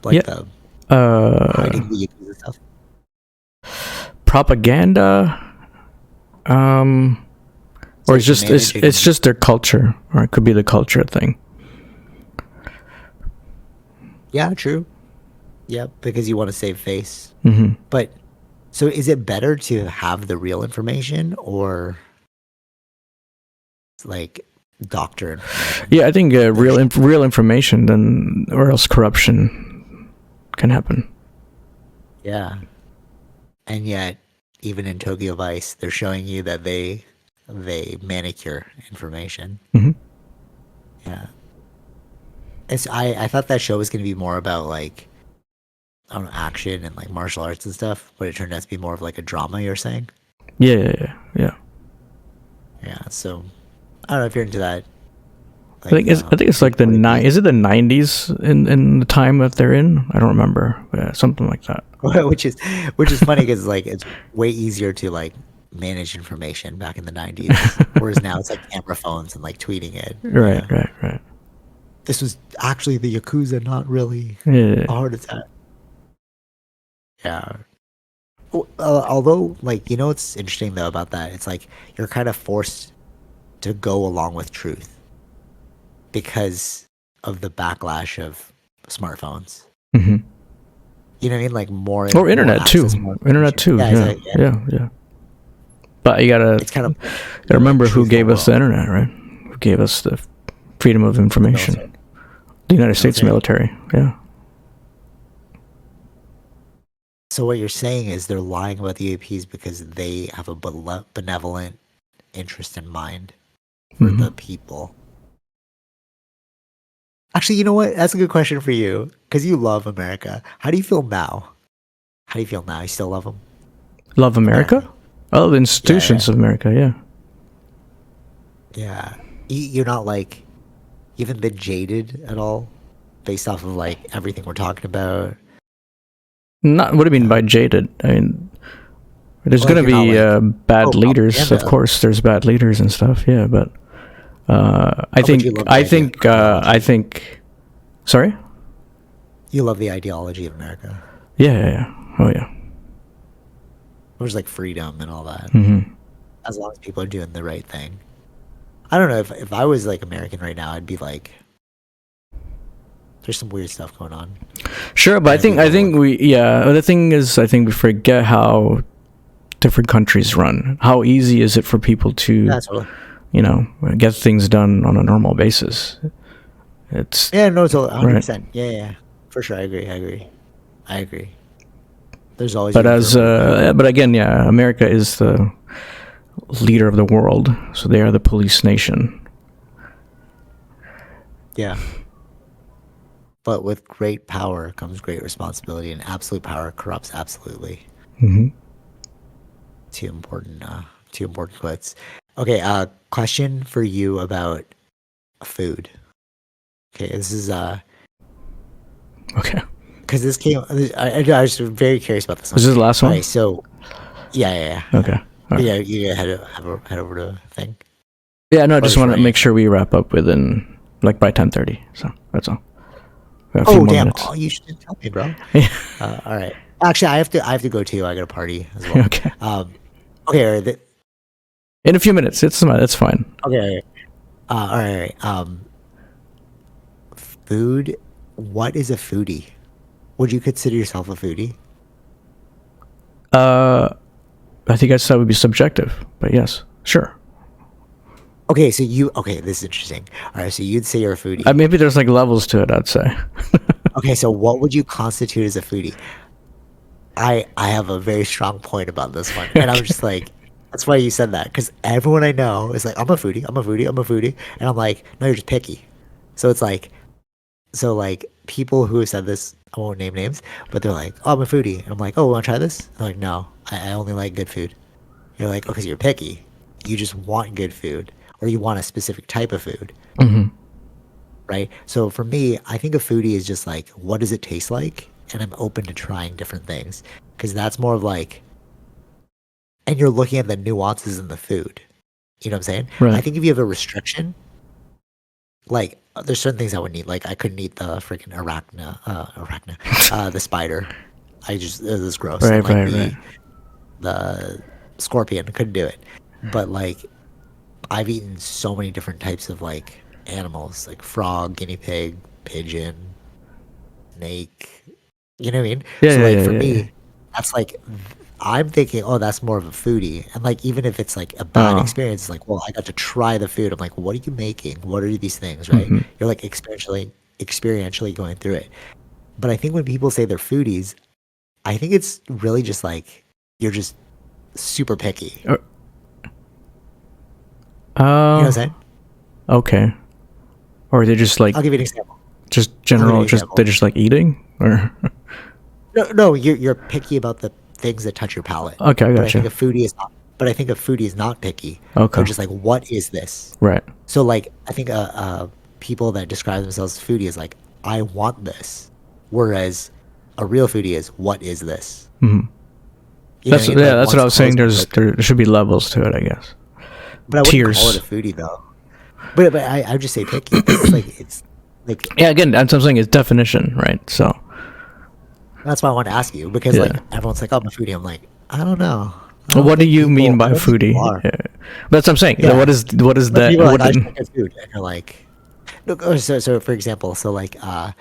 Speaker 1: like the hiding the Yakuza stuff.
Speaker 2: Propaganda, or it's just their culture, or it could be the culture thing.
Speaker 1: Yeah, true. Yeah, because you want to save face.
Speaker 2: Mm-hmm.
Speaker 1: But so is it better to have the real information or like doctor information?
Speaker 2: Yeah, I think real information, then, or else corruption can happen.
Speaker 1: Yeah. And yet, even in Tokyo Vice, they're showing you that they manicure information.
Speaker 2: Mm-hmm.
Speaker 1: Yeah. I thought that show was going to be more about like, I don't know, action and like martial arts and stuff, but it turned out to be more of like a drama, you're saying?
Speaker 2: Yeah.
Speaker 1: Yeah, so I don't know if you're into that. Like,
Speaker 2: I think it's like is it the 90s in the time that they're in? I don't remember. Yeah, something like that.
Speaker 1: which is funny because like it's way easier to like manage information back in the 90s, whereas now it's like camera phones and like tweeting it.
Speaker 2: Right, right.
Speaker 1: This was actually the Yakuza, not really
Speaker 2: Yeah.
Speaker 1: a heart attack. Yeah. Although, like, you know what's interesting though about that? It's like you're kind of forced to go along with truth because of the backlash of smartphones.
Speaker 2: Mm-hmm.
Speaker 1: You know what I mean? Like more
Speaker 2: or internet too. Internet too. Yeah. But you gotta,
Speaker 1: it's kind of
Speaker 2: remember who gave us the internet, right? Who gave us the freedom of information? The United States military. Yeah.
Speaker 1: So what you're saying is they're lying about the APs because they have a benevolent interest in mind for the people. Actually, you know what? That's a good question for you because you love America. How do you feel now? How do you feel now? You still love them?
Speaker 2: Love America? Oh, the institutions of America, yeah.
Speaker 1: Yeah. You're not like, you haven't been jaded at all based off of like everything we're talking about?
Speaker 2: Not, what do you mean by jaded? I mean, there's going to be bad leaders. Of course, there's bad leaders and stuff, yeah, but I think, sorry?
Speaker 1: You love the ideology of America.
Speaker 2: Yeah. Oh, yeah.
Speaker 1: There's like freedom and all that.
Speaker 2: Mm-hmm.
Speaker 1: As long as people are doing the right thing. I don't know, if I was like American right now, I'd be like, there's some weird stuff going on.
Speaker 2: Sure, but I think the thing is, I think we forget how different countries run. How easy is it for people to, get things done on a normal basis? It's
Speaker 1: no, totally, 100%. Right. Yeah, for sure. I agree. There's always,
Speaker 2: but again, America is the leader of the world, so they are the police nation.
Speaker 1: Yeah. But with great power comes great responsibility, and absolute power corrupts absolutely.
Speaker 2: Mm-hmm.
Speaker 1: Two important quotes. Okay, question for you about food. Okay, this is
Speaker 2: okay.
Speaker 1: Because this came, I was very curious about this one.
Speaker 2: Is this the last one?
Speaker 1: Right, so, yeah.
Speaker 2: Okay.
Speaker 1: Right. Yeah, you head over to the thing.
Speaker 2: Yeah, no, I just want to make sure we wrap up within, like, by 10:30. So that's all.
Speaker 1: Oh damn! Oh, you should tell me, bro. Yeah. All right. Actually, I have to go too. I got a party as well.
Speaker 2: Okay.
Speaker 1: Okay.
Speaker 2: In a few minutes. It's fine.
Speaker 1: Okay. All right. Food. What is a foodie? Would you consider yourself a foodie?
Speaker 2: I think I said it would be subjective, but yes, sure.
Speaker 1: Okay, so this is interesting. All right, so you'd say you're a foodie.
Speaker 2: Maybe there's like levels to it, I'd say.
Speaker 1: Okay, so what would you constitute as a foodie? I have a very strong point about this one, and I'm just like, that's why you said that, because everyone I know is like, I'm a foodie, and I'm like, no, you're just picky. So it's like, people who have said this, I won't name names, but they're like, oh, I'm a foodie, and I'm like, oh, want to try this? I'm like, no, I only like good food. You're like, oh, because you're picky. You just want good food. Or you want a specific type of food, right? So for me, I think a foodie is just like, what does it taste like? And I'm open to trying different things because that's more of like, and you're looking at the nuances in the food. You know what I'm saying?
Speaker 2: Right.
Speaker 1: I think if you have a restriction, like there's certain things I wouldn't eat. Like I couldn't eat the freaking the spider. It was gross.
Speaker 2: Right.
Speaker 1: The scorpion, I couldn't do it. But like, I've eaten so many different types of like animals, like frog, guinea pig, pigeon, snake. You know what I mean? For me, that's like, I'm thinking, oh, that's more of a foodie. And like, even if it's like a bad experience, it's like, well, I got to try the food. I'm like, what are you making? What are these things, right? You're like experientially going through it. But I think when people say they're foodies, I think it's really just like, you're just super picky. You know what I'm saying?
Speaker 2: Okay. Or they're just like,
Speaker 1: I'll give you an example.
Speaker 2: Just general, they're just like eating, or
Speaker 1: no, you're picky about the things that touch your palate.
Speaker 2: Okay, I got you.
Speaker 1: I think a foodie is not picky.
Speaker 2: Okay.
Speaker 1: They're just like, what is this?
Speaker 2: Right.
Speaker 1: So like, I think people that describe themselves as foodie is like, I want this, whereas a real foodie is, what is this?
Speaker 2: Mm-hmm.
Speaker 1: You know what I mean? Like
Speaker 2: That's what
Speaker 1: one's
Speaker 2: I was saying.
Speaker 1: close, like,
Speaker 2: There should be levels to it, I guess.
Speaker 1: but I wouldn't call it
Speaker 2: Tiers.
Speaker 1: a foodie though. But I would just say picky because it's like
Speaker 2: Yeah, again, that's what I'm saying. It's definition, right? So
Speaker 1: that's why I want to ask you because like
Speaker 2: yeah.
Speaker 1: everyone's like, oh, I'm a foodie. I'm like, I don't know. I
Speaker 2: Well,
Speaker 1: don't
Speaker 2: what do
Speaker 1: think
Speaker 2: you mean
Speaker 1: people.
Speaker 2: by
Speaker 1: I don't think
Speaker 2: foodie?
Speaker 1: people are.
Speaker 2: Yeah. That's what I'm saying.
Speaker 1: Yeah.
Speaker 2: What is
Speaker 1: But
Speaker 2: that?
Speaker 1: people are
Speaker 2: What
Speaker 1: like, I
Speaker 2: did,
Speaker 1: just get food, and you're like, look. So for example, so like I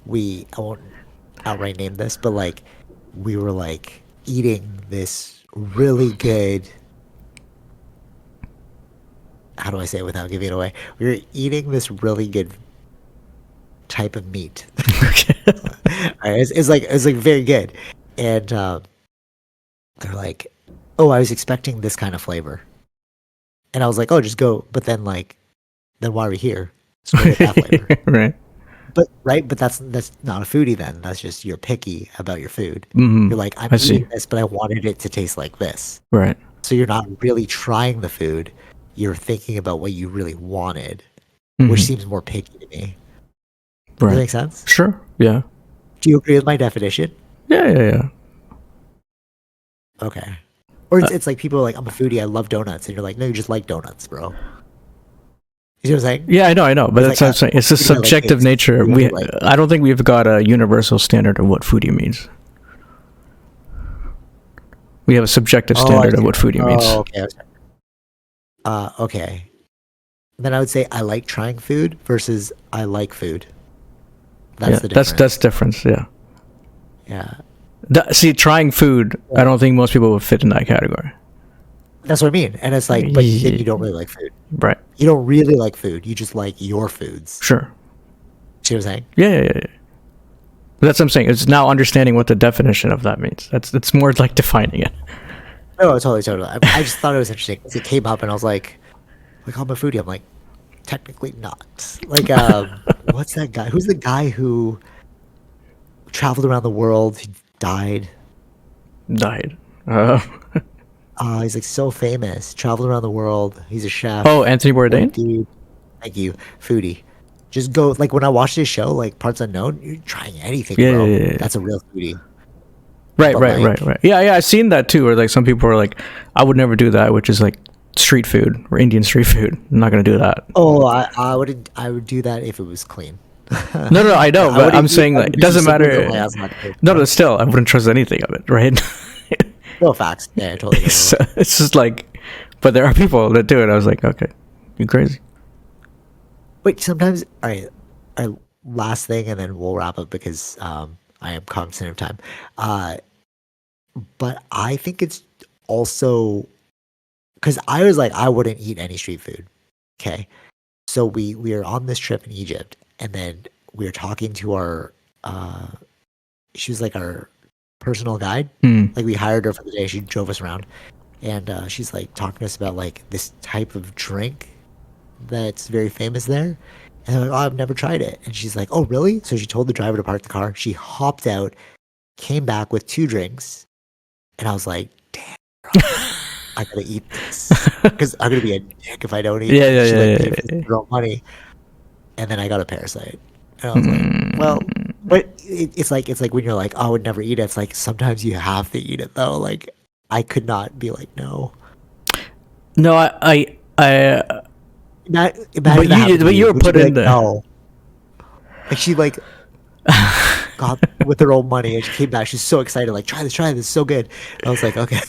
Speaker 1: won't outright name this, but like we were like eating this really good. How do I say it without giving it away? We were eating this really good type of meat.
Speaker 2: okay.
Speaker 1: Alright, it's like very good, and they're like, "Oh, I was expecting this kind of flavor," and I was like, "Oh, just go." But then like, then why are we here? So go get that flavor.
Speaker 2: right.
Speaker 1: But right, but that's not a foodie then. That's just you're picky about your food.
Speaker 2: Hmm.
Speaker 1: You're like, I'm
Speaker 2: I see.
Speaker 1: eating this, but I wanted it to taste like this.
Speaker 2: Right.
Speaker 1: So you're not really trying the food. You're thinking about what you really wanted,
Speaker 2: Mhm.
Speaker 1: which seems more picky to me. Does
Speaker 2: Right.
Speaker 1: that make sense?
Speaker 2: Sure. Yeah.
Speaker 1: Do you agree with my definition?
Speaker 2: Yeah.
Speaker 1: Okay. Or it's like people are like, I'm a foodie, I love donuts. And you're like, no, you just like donuts, bro. You see what I'm saying?
Speaker 2: Yeah, I know, but
Speaker 1: It's
Speaker 2: that's
Speaker 1: like,
Speaker 2: what I'm saying. It's a
Speaker 1: foodie I like
Speaker 2: subjective
Speaker 1: cakes.
Speaker 2: nature.
Speaker 1: Foodie I like.
Speaker 2: I don't think we've got a universal standard of what foodie means. We have a subjective
Speaker 1: Oh, I
Speaker 2: standard of
Speaker 1: see.
Speaker 2: what foodie means.
Speaker 1: Oh, okay. Okay. Then I would say I like trying food versus I like food. That's
Speaker 2: Yeah,
Speaker 1: the difference.
Speaker 2: that's difference. Yeah.
Speaker 1: Yeah.
Speaker 2: See, trying food, I don't think most people would fit in that category.
Speaker 1: That's what I mean. And it's like, but then you don't really like food.
Speaker 2: Right.
Speaker 1: You don't really like food. You just like your foods.
Speaker 2: Sure.
Speaker 1: See what I'm saying?
Speaker 2: Yeah. But that's what I'm saying. It's now understanding what the definition of that means. It's more like defining it.
Speaker 1: No, totally. I just thought it was interesting because it came up and I was like, I'm a foodie. I'm like, technically not. Like, what's that guy? Who's the guy who traveled around the world? He died.
Speaker 2: Died.
Speaker 1: He's like so famous. Traveled around the world. He's a chef.
Speaker 2: Oh, Anthony Bourdain?
Speaker 1: Dude, thank you, foodie. Just go like when I watched his show, like Parts Unknown. You're trying anything, bro.
Speaker 2: Yeah.
Speaker 1: That's a real foodie.
Speaker 2: Right.
Speaker 1: But, like-
Speaker 2: Yeah, I've seen that too. Where like some people are like, I would never do that, which is like street food or Indian street food. I'm not gonna do that.
Speaker 1: Oh, I wouldn't. I would do that if it was clean.
Speaker 2: No, I know,
Speaker 1: I
Speaker 2: but
Speaker 1: wouldn't
Speaker 2: I'm
Speaker 1: eat-
Speaker 2: saying
Speaker 1: I
Speaker 2: like
Speaker 1: would
Speaker 2: it doesn't
Speaker 1: do something with
Speaker 2: matter.
Speaker 1: my ass not clean.
Speaker 2: No, but still, I wouldn't trust anything of it, right?
Speaker 1: No facts. Yeah, totally.
Speaker 2: So, it's just like, but there are people that do it. I was like, okay, you're crazy.
Speaker 1: Wait, sometimes. All right. Last thing, and then we'll wrap up because I am cognizant of time. But I think it's also because I was like, I wouldn't eat any street food. Okay, so we are on this trip in Egypt, and then we were talking to our. She was like our personal guide. Like we hired her for the day. She drove us around, and she's like talking to us about like this type of drink that's very famous there. And I'm like, oh, I've never tried it. And she's like, oh, really? So she told the driver to park the car. She hopped out, came back with 2 drinks, and I was like, damn, bro, I gotta eat this because I'm gonna be a dick if I don't eat. it. She like paid for her own money, and then I got a parasite. And I was like, well, but it's like when you're like, oh, I would never eat it. It's like sometimes you have to eat it though. Like I could not be like, no.
Speaker 2: No, I
Speaker 1: Not,
Speaker 2: but you were put in there.
Speaker 1: No. Like she like got with her own money and she came back. She's so excited, like try this, it's so good. And I was like, okay.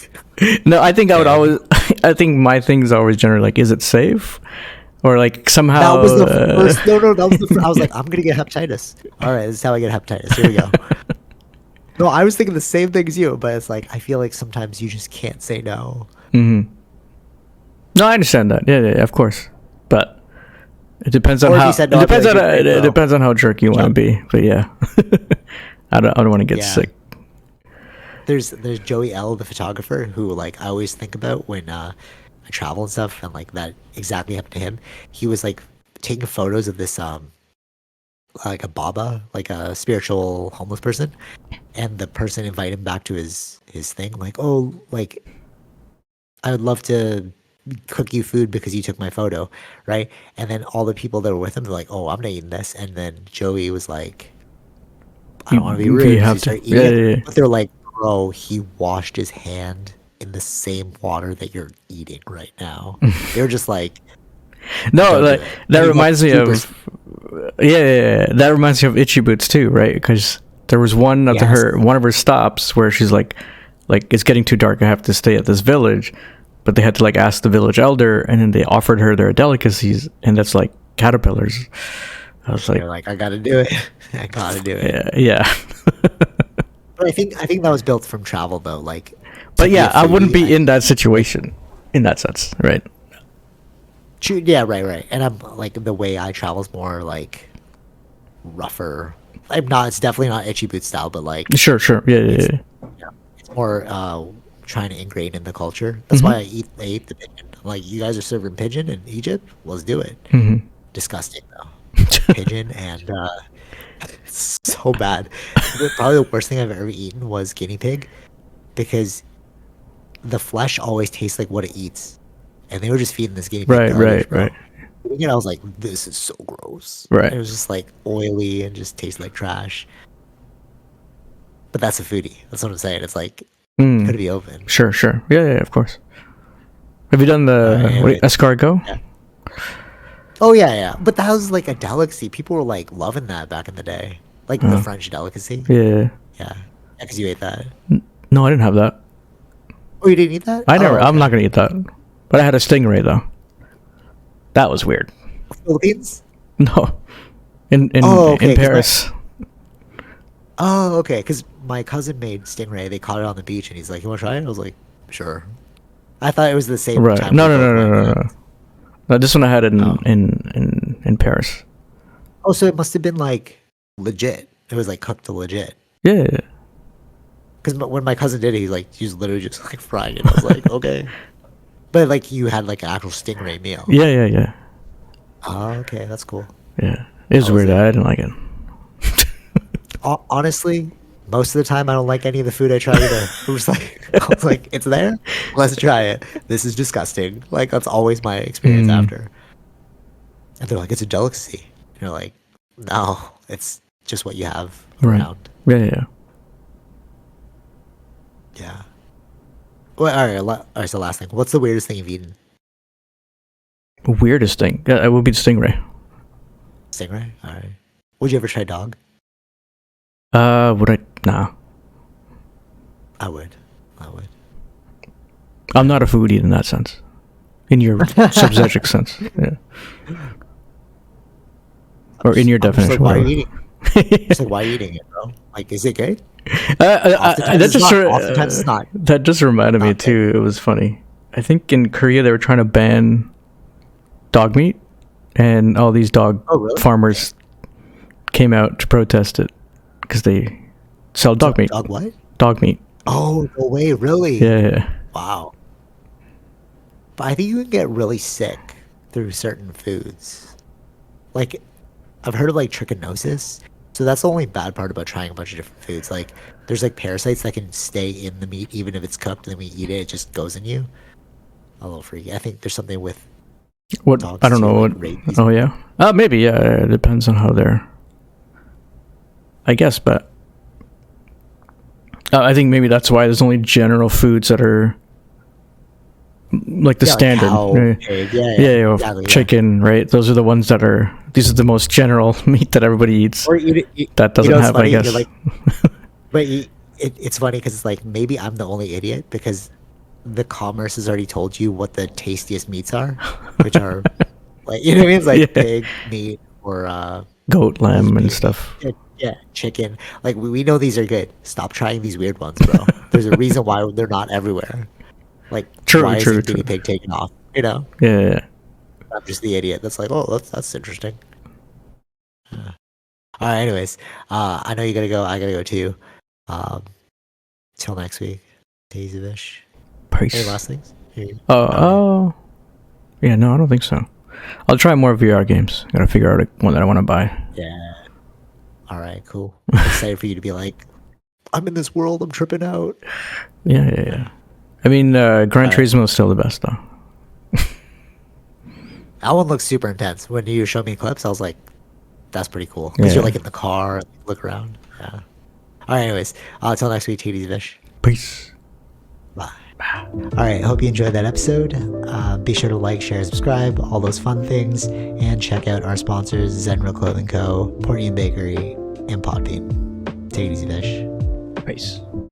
Speaker 2: No, I think I would always. I think my thing is always generally like, is it safe, or like somehow.
Speaker 1: That was the first. No, that was the first. I was like, I'm gonna get hepatitis. All right, this is how I get hepatitis. Here we go. No, I was thinking the same thing as you, but it's like I feel like sometimes you just can't say no.
Speaker 2: Mm-hmm. No, I understand that. Yeah, of course, but it depends on
Speaker 1: Or if
Speaker 2: how.
Speaker 1: you said no,
Speaker 2: It
Speaker 1: I'd be
Speaker 2: depends
Speaker 1: like,
Speaker 2: on
Speaker 1: "You're great,
Speaker 2: it
Speaker 1: bro."
Speaker 2: depends on how jerky you want to be. But yeah, I don't want to get
Speaker 1: Yeah.
Speaker 2: sick.
Speaker 1: There's Joey L, the photographer, who like I always think about when I travel and stuff, and like that exactly happened to him. He was like taking photos of this like a Baba, like a spiritual homeless person, and the person invited him back to his thing, like, oh, like I would love to cook you food because you took my photo, right? And then all the people that were with him, they're like, oh, I'm not eating this, and then Joey was like, I don't want to be rude.
Speaker 2: You
Speaker 1: So
Speaker 2: have
Speaker 1: he
Speaker 2: to.
Speaker 1: started eating it,
Speaker 2: Yeah.
Speaker 1: but they're like bro, he washed his hand in the same water that you're eating right now. They were just like,
Speaker 2: No,
Speaker 1: don't do
Speaker 2: like
Speaker 1: it.
Speaker 2: that
Speaker 1: And he got
Speaker 2: reminds me
Speaker 1: super.
Speaker 2: of yeah. That reminds me of Itchy Boots too, right? Because there was one of
Speaker 1: Yes.
Speaker 2: her stops where she's like it's getting too dark. I have to stay at this village, but they had to like ask the village elder, and then they offered her their delicacies, and that's like caterpillars. I was like,
Speaker 1: You're like, I gotta do it. I gotta do it.
Speaker 2: yeah.
Speaker 1: But I think that was built from travel though. Like, to
Speaker 2: But
Speaker 1: be a
Speaker 2: yeah, I wouldn't
Speaker 1: foodie,
Speaker 2: be in that situation, in that sense, right?
Speaker 1: True. Yeah, right. And I'm like the way I travel is more like rougher. I'm not. It's definitely not Itchy Boot style, but like
Speaker 2: Sure, yeah.
Speaker 1: yeah, it's more trying to ingrain in the culture. That's why I ate the pigeon. I'm like, you guys are serving pigeon in Egypt? Let's do it. Disgusting though. Pigeon and it's so bad. Probably the worst thing I've ever eaten was guinea pig because the flesh always tastes like what it eats, and they were just feeding this guinea pig garbage, bro. And I was like, this is so gross.
Speaker 2: Right.
Speaker 1: It was just like oily and just tastes like trash. But that's a foodie. That's what I'm saying. It's like, could be open.
Speaker 2: Sure. Yeah, of course. Have you done the escargot?
Speaker 1: Yeah. Oh, yeah. But that was like a delicacy. People were like loving that back in the day. Like the French delicacy.
Speaker 2: Yeah.
Speaker 1: Yeah. Because you ate that.
Speaker 2: No, I didn't have that.
Speaker 1: Oh, you didn't eat that?
Speaker 2: I never.
Speaker 1: Oh,
Speaker 2: I'm not gonna eat that. But I had a stingray though. That was weird.
Speaker 1: Philippines?
Speaker 2: No, in Paris.
Speaker 1: Oh, okay. Because my cousin made stingray. They caught it on the beach, and he's like, "You want to try it?" I was like, "Sure." I thought it was the same
Speaker 2: Right.
Speaker 1: time.
Speaker 2: No.
Speaker 1: we both went.
Speaker 2: No, this one I had it in Paris.
Speaker 1: Oh, so it must have been like legit. It was like cooked to legit.
Speaker 2: Yeah.
Speaker 1: Because when my cousin did it, he was literally just like frying it. I was like, okay. But like you had like an actual stingray meal.
Speaker 2: Yeah.
Speaker 1: Oh, okay, that's cool.
Speaker 2: Yeah. It was weird. I didn't like it.
Speaker 1: Honestly, most of the time I don't like any of the food I try either. I was like, it's there. Let's try it. This is disgusting. Like that's always my experience after. And they're like, it's a delicacy. And you're like, no, it's just what you have around.
Speaker 2: Yeah.
Speaker 1: Yeah. Well, all right. So last thing, what's the weirdest thing you've eaten?
Speaker 2: Weirdest thing? It would be the stingray.
Speaker 1: Stingray. All right. Would you ever try dog?
Speaker 2: Would I? Nah.
Speaker 1: I would.
Speaker 2: I'm not a foodie in that sense. In your subjective sense, yeah. Or in your definition.
Speaker 1: Like, why are you eating? It's like, why are you eating it, bro? Like, is it good?
Speaker 2: Oftentimes
Speaker 1: it's not.
Speaker 2: That just reminded me too. It was funny. I think in Korea they were trying to ban dog meat, and all these dog farmers came out to protest it because they sell dog meat.
Speaker 1: Dog what?
Speaker 2: Dog meat.
Speaker 1: Oh, no way, really?
Speaker 2: Yeah.
Speaker 1: Wow. But I think you can get really sick through certain foods. Like, I've heard of like trichinosis. So that's the only bad part about trying a bunch of different foods. Like, there's like parasites that can stay in the meat even if it's cooked, and then we eat it, it just goes in you. A little freaky. I think there's something with
Speaker 2: what
Speaker 1: dogs
Speaker 2: I don't know
Speaker 1: like
Speaker 2: what.
Speaker 1: rabies.
Speaker 2: Oh yeah. Maybe yeah. It depends on how they're. I guess, but I think maybe that's why there's only general foods that are like the standard.
Speaker 1: Like cow, pig.
Speaker 2: Yeah,
Speaker 1: exactly,
Speaker 2: chicken, right? Those are the ones that are. These are the most general meat that everybody eats.
Speaker 1: Or
Speaker 2: that doesn't have,
Speaker 1: funny,
Speaker 2: I guess.
Speaker 1: like, but it's funny because it's like maybe I'm the only idiot because the commerce has already told you what the tastiest meats are, which are like, you know what I mean? It's like pig meat or
Speaker 2: goat, lamb, and stuff.
Speaker 1: Yeah, chicken. Like we know these are good. Stop trying these weird ones, bro. There's a reason why they're not everywhere. Like, why isn't guinea pig taken off? You know?
Speaker 2: Yeah.
Speaker 1: I'm just the idiot that's like, oh, that's interesting. All right. Anyways, I know you gotta go. I gotta go too. Till next week. Daisy Vish.
Speaker 2: Peace.
Speaker 1: Any last things?
Speaker 2: Oh. Yeah. No, I don't think so. I'll try more VR games. Gotta figure out one that I want to buy.
Speaker 1: Yeah. All right. Cool. I'm excited for you to be like, I'm in this world. I'm tripping out.
Speaker 2: Yeah. I mean, Gran Turismo is still the best though.
Speaker 1: That one looks super intense. When you showed me clips, I was like, that's pretty cool. Because you're like in the car, look around. Yeah. All right, anyways. Till next week, TD's Vish.
Speaker 2: Peace.
Speaker 1: Bye. All right. Hope you enjoyed that episode. Be sure to like, share, subscribe, all those fun things, and check out our sponsors: Zenro Clothing Co., Portian Bakery, and Podbean. Take it easy, Vish.
Speaker 2: Peace.